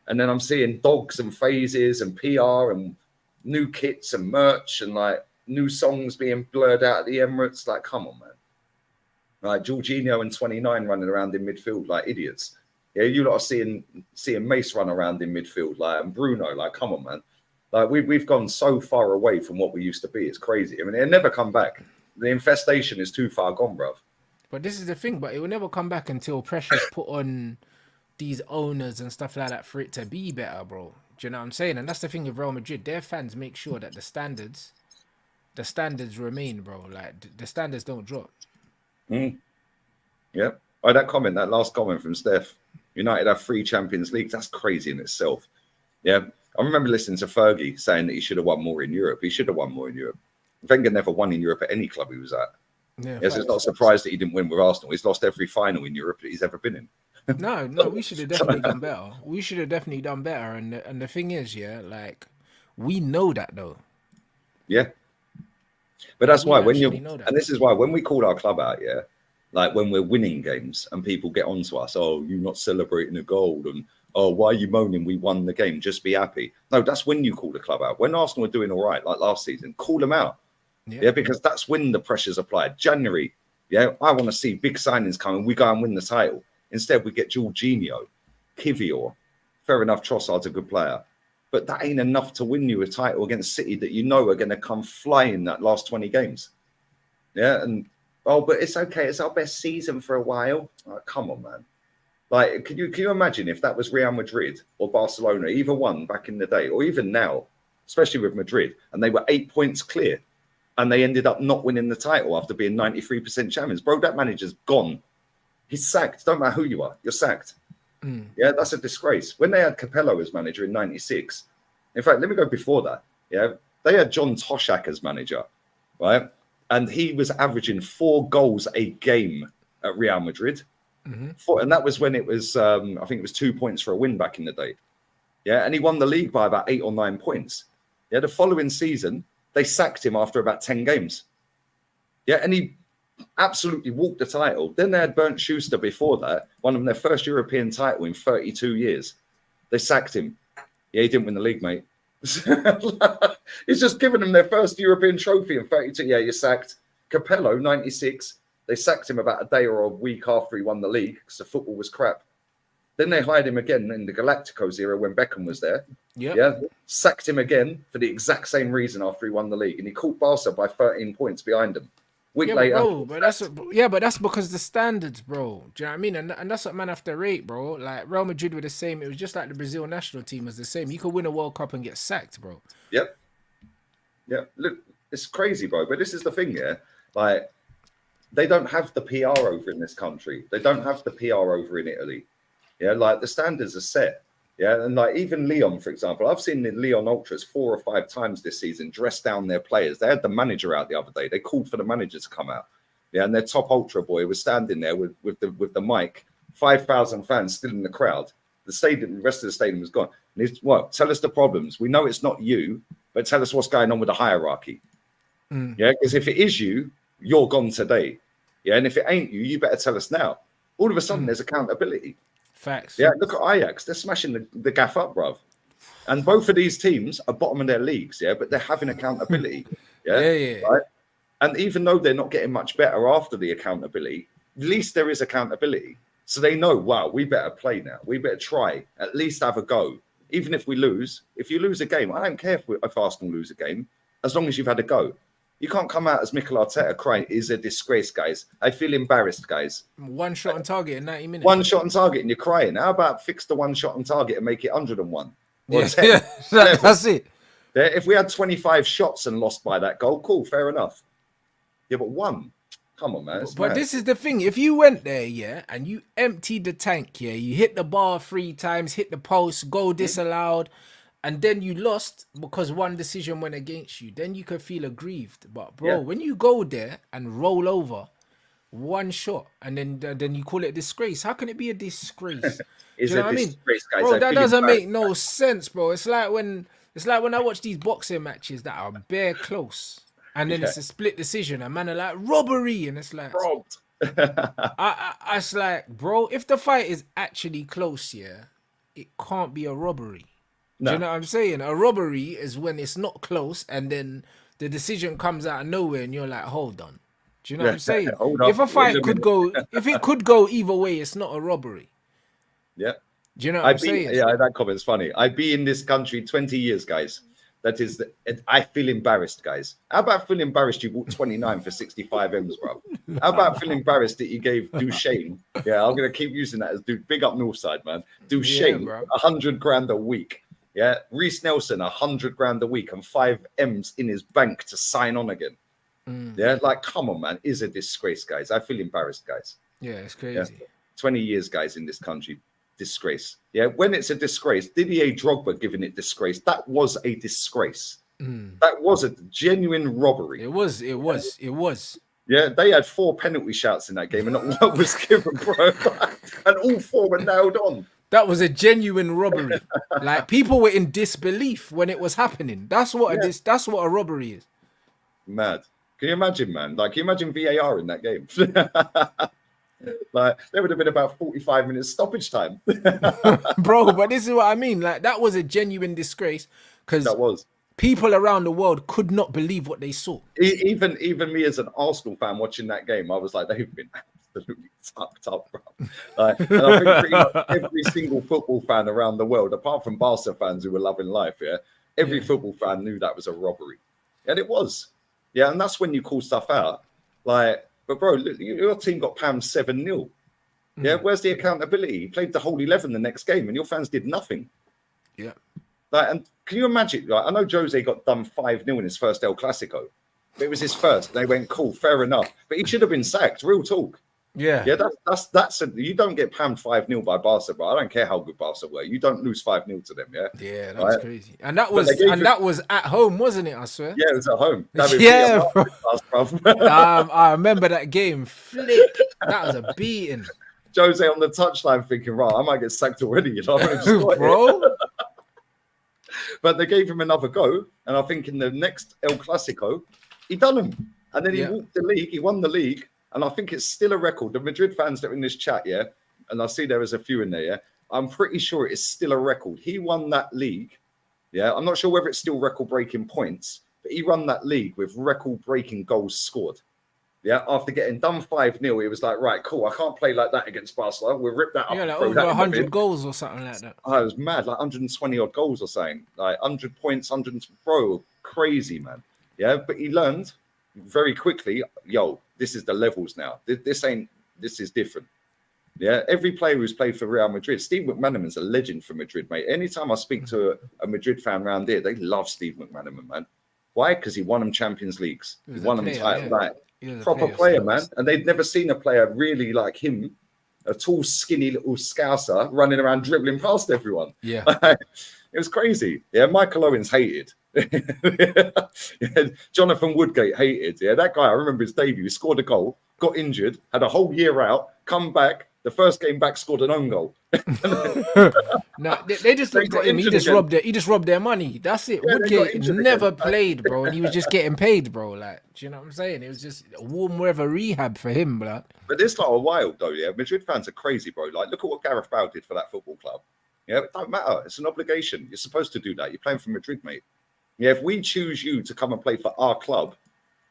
And then I'm seeing dogs and phases and PR and new kits and merch and like new songs being blurred out at the Emirates. Like, come on, man. Like Jorginho and 29 running around in midfield like idiots. Yeah, you lot are seeing Mace run around in midfield, like, and Bruno. Like, come on, man. Like we've gone so far away from what we used to be. It's crazy. I mean, it'll never come back. The infestation is too far gone, bruv. But this is the thing, but it will never come back until pressure's put on these owners and stuff like that for it to be better, bro. Do you know what I'm saying? And that's the thing with Real Madrid. Their fans make sure that the standards remain, bro. Like the standards don't drop. Yeah. Oh, that last comment from Steph. United have 3 Champions Leagues. That's crazy in itself. Yeah. I remember listening to Fergie saying that he should have won more in Europe. He should have won more in Europe. Wenger never won in Europe at any club he was at. Yeah, yes, it's not surprised that he didn't win with Arsenal. He's lost every final in Europe that he's ever been in. No, we should have definitely done better. We should have definitely done better. And the thing is, yeah, like we know that though. Yeah. But that's why and this is why when we call our club out, yeah, like when we're winning games and people get onto us, oh, you're not celebrating a goal, and oh, why are you moaning? We won the game. Just be happy. No, that's when you call the club out. When Arsenal were doing all right, like last season, call them out. Yeah, because that's when the pressure's applied. January, yeah, I want to see big signings coming. We go and win the title. Instead, we get Jorginho, Kivior. Fair enough, Trossard's a good player. But that ain't enough to win you a title against City that you know are going to come flying that last 20 games. Yeah, and, oh, but it's okay. It's our best season for a while. Oh, come on, man. Like, can you imagine if that was Real Madrid or Barcelona, either one back in the day, or even now, especially with Madrid, and they were 8 points clear, and they ended up not winning the title after being 93% champions. Bro, that manager's gone. He's sacked. Don't matter who you are. You're sacked. Yeah, that's a disgrace. When they had Capello as manager in 96, in fact, let me go before that. Yeah, they had John Toshak as manager, right? And he was averaging 4 goals a game at Real Madrid. And that was when it was, I think it was 2 points for a win back in the day. Yeah, and he won the league by about 8 or 9 points. Yeah, the following season, they sacked him after about 10 games. Yeah, and he absolutely walked the title. Then they had Bernd Schuster before that, won them their first European title in 32 years. They sacked him. Yeah, he didn't win the league, mate. He's just given them their first European trophy in 32. Yeah, you're sacked. Capello, 96. They sacked him about a day or a week after he won the league because the football was crap. Then they hired him again in the Galacticos era when Beckham was there. Yeah, sacked him again for the exact same reason after he won the league. And he caught Barca by 13 points behind him. Week Yeah, but later, bro, but that's because the standards, bro. Do you know what I mean? And that's what man have to rate, bro. Like Real Madrid were the same. It was just like the Brazil national team was the same. You could win a World Cup and get sacked, bro. yep, yep. Look, it's crazy, bro. But this is the thing, yeah. Like they don't have the PR over in this country. They don't have the PR over in Italy. Yeah, like the standards are set. Yeah, and like even Leon, for example, I've seen the Leon Ultras 4 or 5 times this season dress down their players. They had the manager out the other day. They called for the manager to come out. Yeah, and their top ultra boy was standing there with the mic. 5,000 fans still in the crowd. The rest of the stadium was gone. And he's, well, tell us the problems. We know it's not you, but tell us what's going on with the hierarchy. Yeah, because if it is you, you're gone today. Yeah, and if it ain't you, you better tell us now. All of a sudden, there's accountability. Facts. Yeah, look at Ajax. They're smashing the gaff up, bruv. And both of these teams are bottom of their leagues, yeah, but they're having accountability. Yeah. Right? And even though they're not getting much better after the accountability, at least there is accountability. So they know, wow, we better play now. We better try, at least have a go. Even if we lose, if you lose a game, I don't care if Arsenal lose a game, as long as you've had a go. You can't come out as Mikel Arteta crying, "Is a disgrace, guys. I feel embarrassed, guys." One shot on target in 90 minutes. One shot on target and you're crying. How about fix the one shot on target and make it 101? Or Yeah, 10, that's it. Yeah, if we had 25 shots and lost by that goal, cool, fair enough. Yeah, but one. Come on, man. But this is the thing. If you went there, yeah, and you emptied the tank, yeah, you hit the bar 3 times, hit the post, goal disallowed, and then you lost because one decision went against you, then you could feel aggrieved. But bro, when you go there and roll over one shot and then you call it a disgrace, how can it be a disgrace? Is Do you know what I mean? Guys, bro, that doesn't make no sense, bro. It's like when I watch these boxing matches that are bare close and then it's a split decision and man are like robbery and it's like robbed. It's like, bro, if the fight is actually close, yeah, it can't be a robbery. No. Do you know what I'm saying? A robbery is when it's not close and then the decision comes out of nowhere and you're like, hold on. Do you know what I'm saying? If a fight could go, if it could go either way, it's not a robbery. Yeah. Do you know what I'm saying? Yeah, that comment's funny. I've been in this country 20 years, guys. That is, I feel embarrassed, guys. How about feeling embarrassed you bought 29 for 65 M's, bro? How about feeling embarrassed that you gave Duchesne? Yeah, I'm going to keep using that as big up Northside, man. Duchesne, 100 grand a week. Yeah, Reece Nelson, 100 grand a week and 5 M's in his bank to sign on again. Yeah, like, come on, man. Is a disgrace, guys. I feel embarrassed, guys. Yeah, it's crazy. Yeah. 20 years, guys, in this country. Disgrace. Yeah, when it's a disgrace, Didier Drogba giving it disgrace. That was a disgrace. That was a genuine robbery. It was. Yeah, they had 4 penalty shouts in that game and not one was given, bro. And all 4 were nailed on. That was a genuine robbery. Like people were in disbelief when it was happening. That's what that's what a robbery is. Mad. Can you imagine, man? Like, can you imagine VAR in that game? Like, there would have been about 45 minutes stoppage time. Bro, but this is what I mean. Like, that was a genuine disgrace because people around the world could not believe what they saw. Even me as an Arsenal fan watching that game, I was like, they've been absolutely tucked up, bro. Like, and I think pretty much every single football fan around the world, apart from Barca fans who were loving life, every football fan knew that was a robbery. And it was. Yeah, and that's when you call stuff out. Like, but bro, look, your team got pammed 7-0. Yeah, where's the accountability? You played the whole 11 the next game and your fans did nothing. Yeah. Like, and can you imagine? Like, I know Jose got done 5-0 in his first El Clasico. But it was his first. They went, cool, fair enough. But he should have been sacked, real talk. Yeah. Yeah, you don't get pammed 5-0 by Barca, but I don't care how good Barca were. You don't lose 5-0 to them, yeah? Yeah, that's crazy. And that was at home, wasn't it, I swear? Yeah, it was at home. I remember that game. Flip. That was a beating. Jose on the touchline thinking, right, I might get sacked already, you know? Bro. But they gave him another go. And I think in the next El Clasico, he done him. And then he walked the league. He won the league. And I think it's still a record. The Madrid fans that are in this chat, and I see there is a few in there, I'm pretty sure it's still a record. He won that league, I'm not sure whether it's still record-breaking points, but he won that league with record-breaking goals scored. Yeah, after getting done 5-0, he was like, right, cool, I can't play like that against Barcelona. We'll rip that up. Yeah, like over 100 goals or something like that. Oh, it was mad, like 120-odd goals or something. Like 100 points, 100, bro, crazy, man. Yeah, but he learned. very quickly, yo, this is the levels now. This is different. Yeah, every player who's played for Real Madrid, Steve McManaman's a legend for Madrid, mate. Anytime I speak to a Madrid fan around here, they love Steve McManaman, man. Why? Because he won them Champions Leagues. He won them like proper player, man. And they'd never seen a player really like him, a tall, skinny little scouser running around dribbling past everyone. Yeah. It was crazy. Yeah, Michael Owens hated. Yeah, Jonathan Woodgate hated. Yeah, that guy, I remember his debut. He scored a goal, got injured, had a whole year out, come back. The first game back, scored an own goal. No, they just looked at him. He just robbed their money. That's it. Yeah, Woodgate never played, bro, and he was just getting paid, bro. Like, do you know what I'm saying? It was just a warm weather rehab for him, bro. But this like a wild though, yeah. Madrid fans are crazy, bro. Like, look at what Gareth Bale did for that football club. Yeah, it don't matter. It's an obligation. You're supposed to do that. You're playing for Madrid, mate. Yeah, if we choose you to come and play for our club,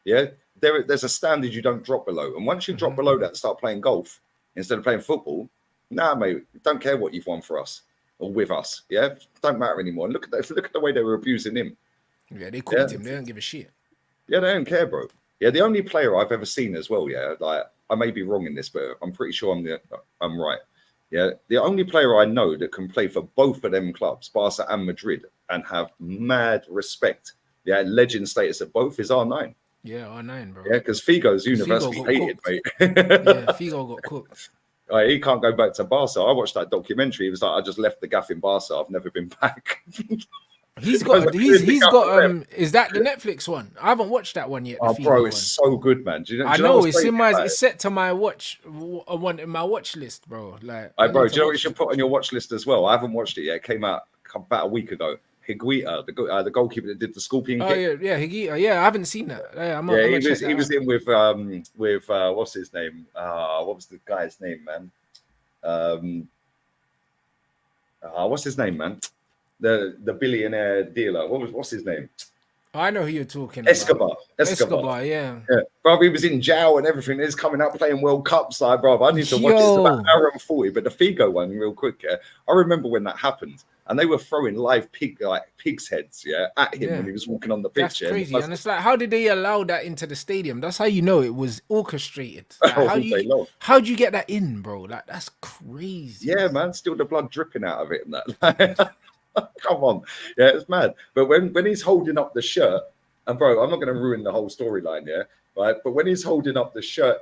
yeah, there's a standard you don't drop below. And once you drop below that and start playing golf instead of playing football, nah, mate, don't care what you've won for us or with us. Yeah, don't matter anymore. And look at the way they were abusing him. Yeah, they cooked him. They don't give a shit. Yeah, they don't care, bro. Yeah, the only player I've ever seen as well. Yeah, like I may be wrong in this, but I'm pretty sure I'm right. Yeah, the only player I know that can play for both of them clubs, Barca and Madrid, and have mad respect, yeah, legend status at both is R9. Yeah, R9, bro. Yeah, because Figo's universally hated, mate. Yeah, Figo got cooked. Like, he can't go back to Barca. I watched that documentary. He was like, I just left the gaff in Barca. I've never been back. He's got is that the Netflix one? I haven't watched that one yet. Oh, bro, it's so good, man. Do you know it's in my it's set to my watch one in my watch list, bro. Like, bro, do you know what you should put on your watch list as well? I haven't watched it yet. It came out about a week ago. Higuita, the goalkeeper that did the scorpion kick. Yeah, Higuita. Yeah, I haven't seen that. He was in with what's his name? What was the guy's name, man? What's his name, man? The billionaire dealer. What's his name? I know who you're talking about. Escobar, yeah. Bro, he was in jail and everything. He's coming out playing World Cups. Like, bro, I need to watch it. It's about an hour and 40. But the Figo one, real quick, yeah. I remember when that happened. And they were throwing live pigs' heads, at him when he was walking on the pitch. That's crazy. And it's like, how did they allow that into the stadium? That's how you know it was orchestrated. Like, how do you get that in, bro? Like, that's crazy. Yeah, man. Still the blood dripping out of it and that. Come on. Yeah, it's mad. But when he's holding up the shirt, and bro, I'm not going to ruin the whole storyline, right? But when he's holding up the shirt,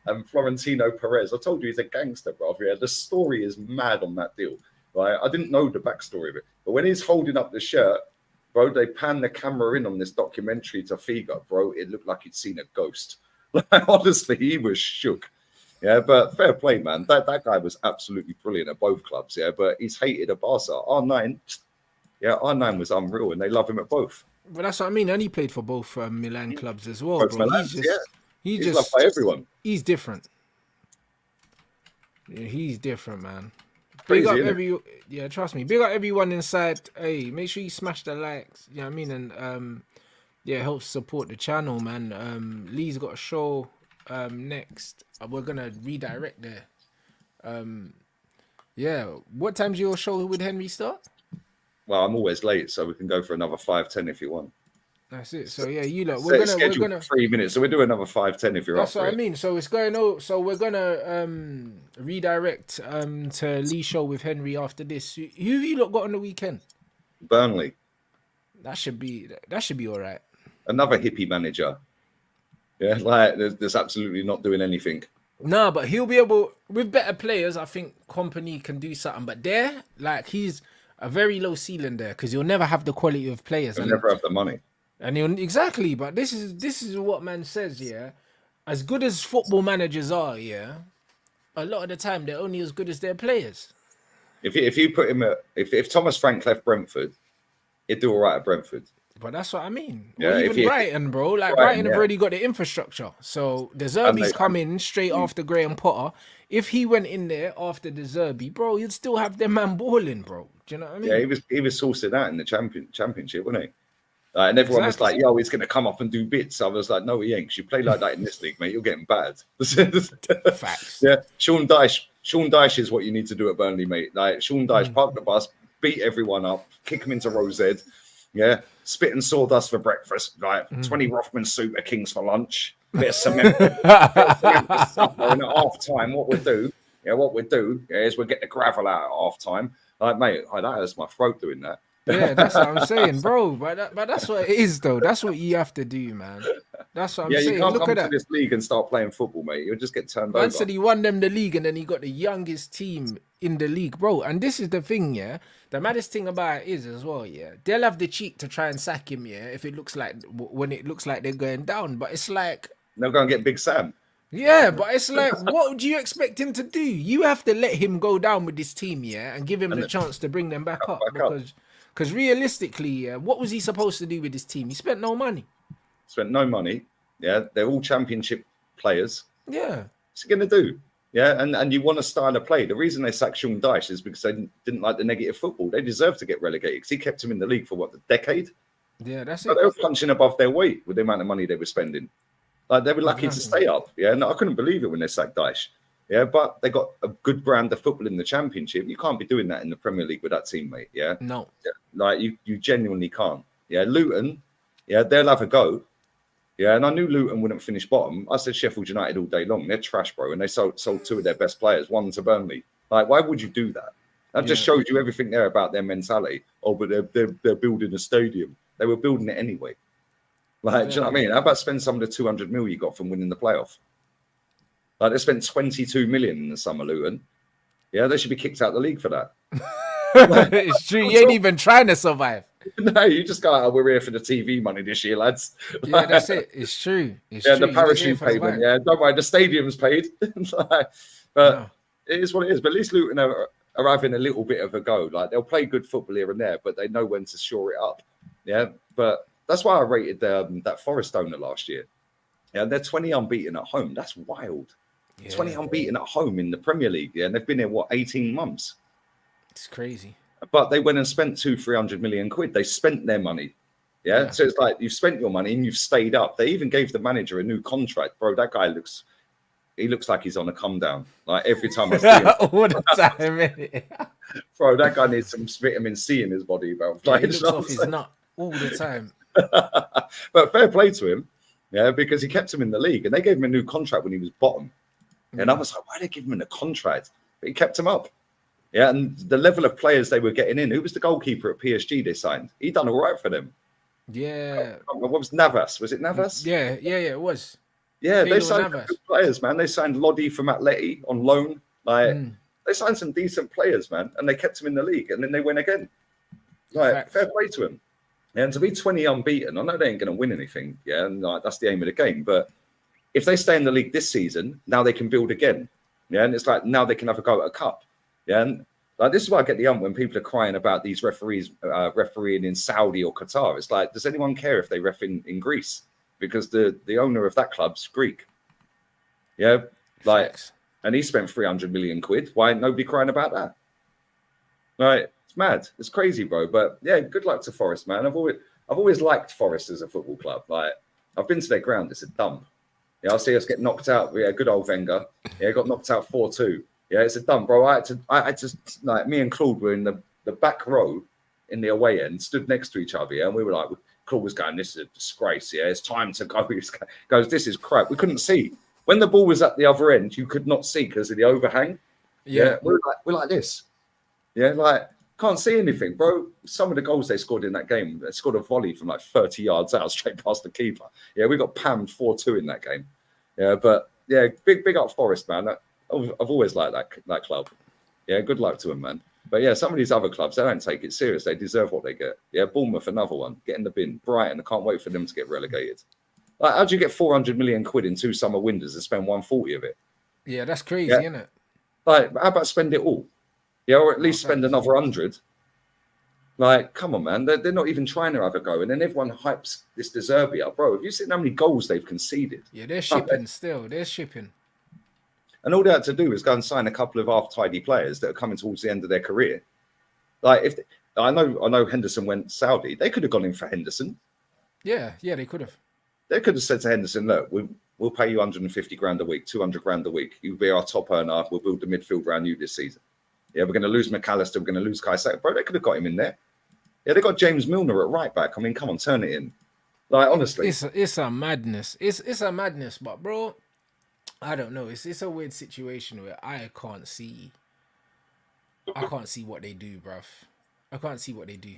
and Florentino Perez, I told you he's a gangster, bro. Yeah, the story is mad on that deal. Right, I didn't know the backstory of it, but when he's holding up the shirt, bro, they pan the camera in on this documentary to Figo, bro. It looked like he'd seen a ghost. Like, honestly, he was shook. Yeah, but fair play, man. That guy was absolutely brilliant at both clubs. Yeah, but he's hated at Barca. R9 was unreal, and they love him at both. But that's what I mean. And he played for both Milan clubs as well, bro. He's just loved by everyone. He's different. Yeah, he's different, man. Big up trust me. Big up everyone inside. Hey, make sure you smash the likes. You know what I mean? And help support the channel, man. Lee's got a show next. We're gonna redirect there. What time's your show with Henry start? Well, I'm always late, so we can go for another 5-10 if you want. That's it. So yeah, you lot. We're gonna 3 minutes, so we'll do another 5-10 if you're up. That's what I mean. So it's going on. So we're gonna redirect to Lee's show with Henry after this. Who you lot got on the weekend? Burnley. That should be all right. Another hippie manager. Yeah, like there's absolutely not doing anything. No, but he'll be able with better players. I think Company can do something. But there, like, he's a very low ceiling there because you'll never have the quality of players. He'll never have the money. And exactly, but this is what man says, As good as football managers are, a lot of the time they're only as good as their players. If you put him if Thomas Frank left Brentford, he'd do all right at Brentford. But that's what I mean. Yeah, or even Brighton, bro. Like Brighton have already got the infrastructure. So De Zerbi's coming straight after Graham Potter. If he went in there after De Zerbi, bro, you'd still have them man balling, bro. Do you know what I mean? Yeah, he was sourcing out in the championship, wasn't he? And everyone was like, yo, he's going to come up and do bits. I was like, no, he ain't. 'Cause you play like that in this league, mate, you're getting bad. Facts. Yeah, Sean Dyche is what you need to do at Burnley, mate. Like, Sean Dyche, park the bus, beat everyone up, kick them into Rose Ed, Yeah, spit and sawdust for breakfast, like 20 Rothman Super Kings for lunch, bit of cement, for supper, and at half time, what we'll do, is we'll get the gravel out at half time. Like, mate, that hurts my throat doing that. Yeah, that's what I'm saying, bro. But that's what it is, though. That's what you have to do, man. That's what I'm Yeah, you saying. can't Look come at to that. this league and start playing football, mate. You'll just get turned Man over. said he won them the league, and then he got the youngest team in the league, bro. And this is the thing, yeah. The maddest thing about it is as well, yeah. They'll have the cheek to try and sack him, yeah. If it looks like when it looks like they're going down, but it's like, They'll go and get Big Sam. yeah, but it's like, what would you expect him to do? You have to let him go down with this team, yeah, and give him the chance to bring them back up, because realistically, yeah, what was he supposed to do with this team? He spent no money. Spent no money. Yeah, they're all championship players. Yeah. What's he going to do? Yeah, and you want a style of play. The reason they sacked Sean Dyche is because they didn't like the negative football. They deserve to get relegated because he kept them in the league for, what, a decade? Yeah, that's it. They were punching above their weight with the amount of money they were spending. Like, they were lucky to stay up. Yeah, no, I couldn't believe it when they sacked Dyche. Yeah, but they got a good brand of football in the Championship. You can't be doing that in the Premier League with that team, mate. Yeah, no, like you genuinely can't. Yeah, Luton, yeah, they'll have a go. Yeah, and I knew Luton wouldn't finish bottom. I said Sheffield United all day long. They're trash, bro, and they sold two of their best players, one to Burnley. Like, why would you do that? That just shows you everything there about their mentality. Oh, but they're building a stadium. They were building it anyway. Like, do you know what I mean? How about spend some of the 200 mil you got from winning the playoff? Like, they spent 22 million in the summer, Luton. Yeah, they should be kicked out of the league for that. It's true. You ain't even trying to survive. No, you just go, oh, we're here for the TV money this year, lads. Yeah, that's it. It's true. It's true. The parachute payment. Yeah, don't worry, the stadium's paid. But it is what it is. But at least Luton are having a little bit of a go. Like, they'll play good football here and there, but they know when to shore it up. Yeah, but that's why I rated that Forest owner last year. Yeah, they're 20 unbeaten at home. That's wild. Yeah. 20 unbeaten at home in the Premier League. Yeah, and they've been here, 18 months? It's crazy. But they went and spent 200-300 million quid. They spent their money. Yeah. So it's like, you've spent your money and you've stayed up. They even gave the manager a new contract. Bro, that guy looks like he's on a come down. Like, every time I see him. All the time. Bro, that guy needs some vitamin C in his body, bro. Like, he looks off his nut all the time. But fair play to him. Yeah, because he kept him in the league and they gave him a new contract when he was bottom. And I was like, why did they give him a contract? But he kept him up. Yeah, and the level of players they were getting in. Who was the goalkeeper at PSG they signed? He done all right for them. Yeah. What was Navas? Was it Navas? Yeah, it was. Yeah, they signed good players, man. They signed Lodi from Atleti on loan. Like, they signed some decent players, man, and they kept him in the league, and then they win again. Like, fair play to him. And to be 20 unbeaten, I know they ain't going to win anything. Yeah, and that's the aim of the game. But if they stay in the league this season, now they can build again. Yeah, and it's like now they can have a go at a cup. Yeah, and like, this is why I get the ump when people are crying about these referees refereeing in Saudi or Qatar. It's like, does anyone care if they ref in Greece? Because the owner of that club's Greek. Yeah, like, and he spent 300 million quid. Why ain't nobody crying about that? Like, it's mad. It's crazy, bro. But yeah, good luck to Forest, man. I've always liked Forest as a football club. Like, I've been to their ground. It's a dump. Yeah, I'll see us get knocked out. Yeah, good old Wenger. Yeah, got knocked out 4-2. Yeah, it's a dump, bro. I had to like, me and Claude were in the back row in the away end, stood next to each other, yeah, and we were like, Claude was going, this is a disgrace, yeah, it's time to go. He goes, this is crap. We couldn't see. When the ball was at the other end, you could not see because of the overhang. Yeah, we're like this. Yeah, like, can't see anything, bro. Some of the goals they scored in that game, they scored a volley from like 30 yards out, straight past the keeper. Yeah, we got pammed 4-2 in that game. Yeah, but yeah, big up Forest, man. I've always liked that club. Yeah, good luck to them, man. But yeah, some of these other clubs, they don't take it serious. They deserve what they get. Yeah, Bournemouth, another one. Get in the bin. Brighton, I can't wait for them to get relegated. Like, how'd you get 400 million quid in 2 summer windows and spend 140 of it? Yeah, that's crazy, isn't it? Like, how about spend it all? Yeah, or at least spend another 100. Like, come on, man. They're not even trying to have a go. And then everyone hypes this De Zerbi up. Bro, have you seen how many goals they've conceded? Yeah, they're shipping still. They're shipping. And all they had to do was go and sign a couple of half-tidy players that are coming towards the end of their career. Like, I know Henderson went Saudi. They could have gone in for Henderson. Yeah, they could have. They could have said to Henderson, look, we'll pay you 150 grand a week, 200 grand a week. You'll be our top earner. We'll build the midfield around you this season. Yeah, we're going to lose McAllister. We're going to lose Kai Saka. Bro, they could have got him in there. Yeah, they got James Milner at right back. I mean, come on, turn it in. Like, honestly. It's a madness. It's a madness, but bro, I don't know. It's a weird situation where I can't see what they do, bruv. I can't see what they do.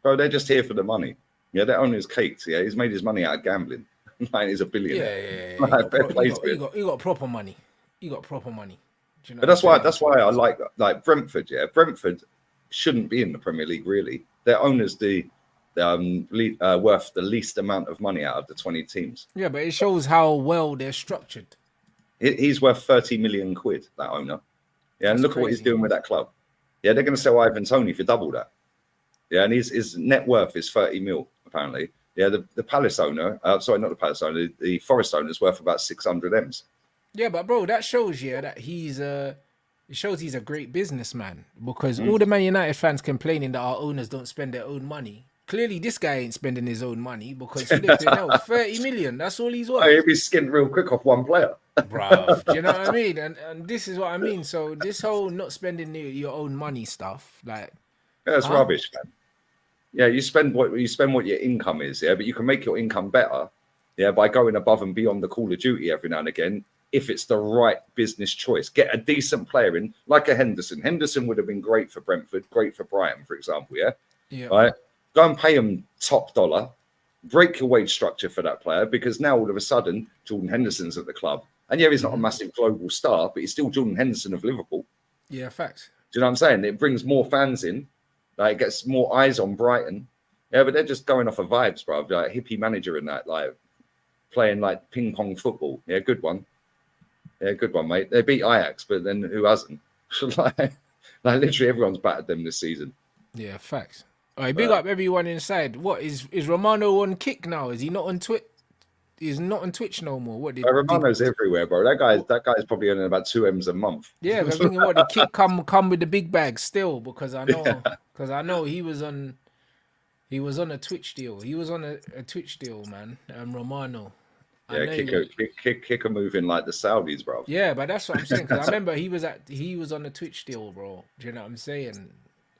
Bro, they're just here for the money. Yeah, their owner's cakes. Yeah, he's made his money out of gambling. Like, he's a billionaire. Yeah. Like, fair play to him. You got proper money. You got proper money. Do you know But that's why I like Brentford. Yeah, Brentford shouldn't be in the Premier League. Really, their owners worth the least amount of money out of the 20 teams. Yeah, but it shows how well they're structured. He's worth 30 million quid. That owner. Yeah, and That's look at what he's doing with that club. Yeah, they're going to sell Ivan Toney for double that. Yeah, and his net worth is 30 mil apparently. Yeah, the Palace owner, sorry, not the Palace owner, the Forest owner is worth about 600 M's. Yeah, but bro, that shows that he's it shows he's a great businessman, because all the Man United fans complaining that our owners don't spend their own money. Clearly, this guy ain't spending his own money, because flipping hell, 30 million, that's all he's worth. Oh, he'll be skinned real quick off one player. Bruv, do you know what I mean? And this is what I mean. So this whole not spending your own money stuff, like, that's rubbish, man. Yeah, you spend what your income is, yeah, but you can make your income better, yeah, by going above and beyond the Call of Duty every now and again, if it's the right business choice. Get a decent player in, like a Henderson. Henderson would have been great for Brentford, great for Brighton, for example, yeah? Yeah. Right? Go and pay him top dollar, break your wage structure for that player, because now all of a sudden Jordan Henderson's at the club. And yeah, he's not a massive global star, but he's still Jordan Henderson of Liverpool. Yeah, facts. Do you know what I'm saying? It brings more fans in. Like, it gets more eyes on Brighton. Yeah, but they're just going off of vibes, bro. Like, hippie manager and that, like, playing like ping pong football. Yeah, good one. Yeah, good one, mate. They beat Ajax, but then who hasn't? like literally everyone's battered them this season. Yeah, facts. All right, big up everyone inside. What is Romano on kick now? Is he not on Twitch? He's not on Twitch no more. What did Romano's everywhere, bro? That guy's probably earning about 2 M's a month. Yeah, I'm thinking what the kick come with the big bag still, because I know he was on a Twitch deal. He was on a Twitch deal, man. Romano. Yeah, kicker moving like the Saudis, bro. Yeah, but that's what I'm saying. Because I remember he was on a Twitch deal, bro. Do you know what I'm saying?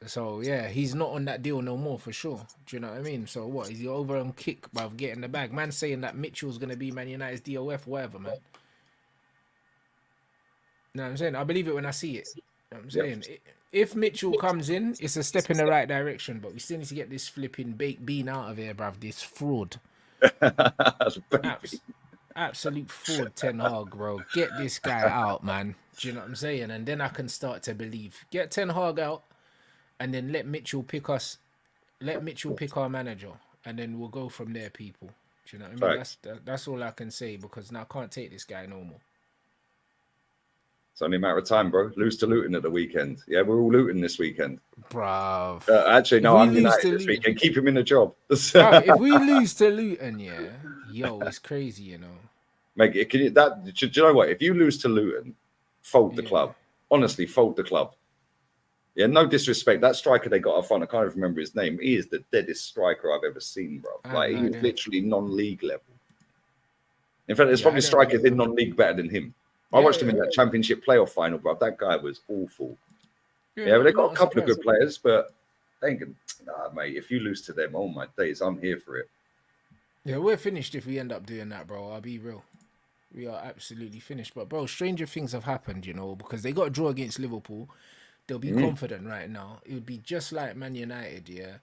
So yeah, he's not on that deal no more for sure. Do you know what I mean? So what? Is he over on kick by getting the bag? Man saying that Mitchell's gonna be Man United's DOF, whatever, man. You know what I'm saying? I believe it when I see it. You know what I'm saying? If Mitchell comes in, it's a step in the right direction, but we still need to get this flipping baked bean out of here, bruv. This fraud. Absolute fraud, Ten Hag, bro. Get this guy out, man. Do you know what I'm saying? And then I can start to believe. Get Ten Hag out, and then let Mitchell pick us. Let Mitchell pick our manager, and then we'll go from there, people. Do you know what I mean? Right. That's all I can say, because now I can't take this guy no more. It's only a matter of time, bro. Lose to Luton at the weekend. Yeah, we're all Luton this weekend. Bruv. Actually, no, I'm United this weekend. Keep him in a job. Bruv, if we lose to Luton, yeah, yo, it's crazy, you know. Mate, do you know what? If you lose to Luton, fold the club. Honestly, fold the club. Yeah, no disrespect. That striker they got up front, I can't even remember his name. He is the deadest striker I've ever seen, bro. Like, he's literally non-league level. In fact, there's probably strikers in non-league better than him. I watched him in that championship playoff final, bro. That guy was awful. Yeah, but they got a couple of good players, but they ain't nah, mate. If you lose to them, oh my days, I'm here for it. Yeah, we're finished if we end up doing that, bro. I'll be real. We are absolutely finished. But bro, stranger things have happened, you know, because they got a draw against Liverpool. They'll be confident right now. It would be just like Man United, yeah,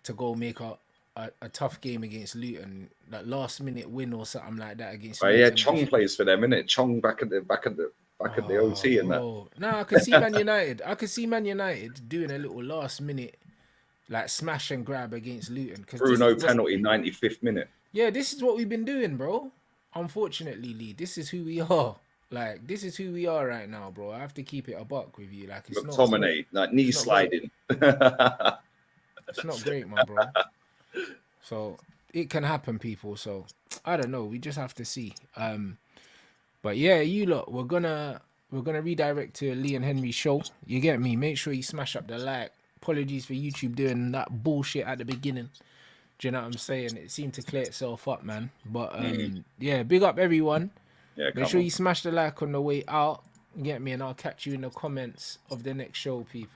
to go make a tough game against Luton, that last minute win or something like that against. Luton. Yeah, Chong plays for them, innit? Chong back at the OT and that. No, I can see Man United. I can see Man United doing a little last minute, like, smash and grab against Luton. Bruno penalty, 95th minute. Yeah, this is what we've been doing, bro. Unfortunately, Lee, this is who we are. Like, this is who we are right now, bro. I have to keep it a buck with you. Like, it's McTominay, like knee sliding. It's not great, my bro. So it can happen, people. So I don't know. We just have to see. But yeah, you lot, we're gonna redirect to Lee and Henry's show. You get me? Make sure you smash up the like. Apologies for YouTube doing that bullshit at the beginning. Do you know what I'm saying? It seemed to clear itself up, man. But yeah, big up everyone. Yeah, make sure you smash the like on the way out. Get me, and I'll catch you in the comments of the next show, people.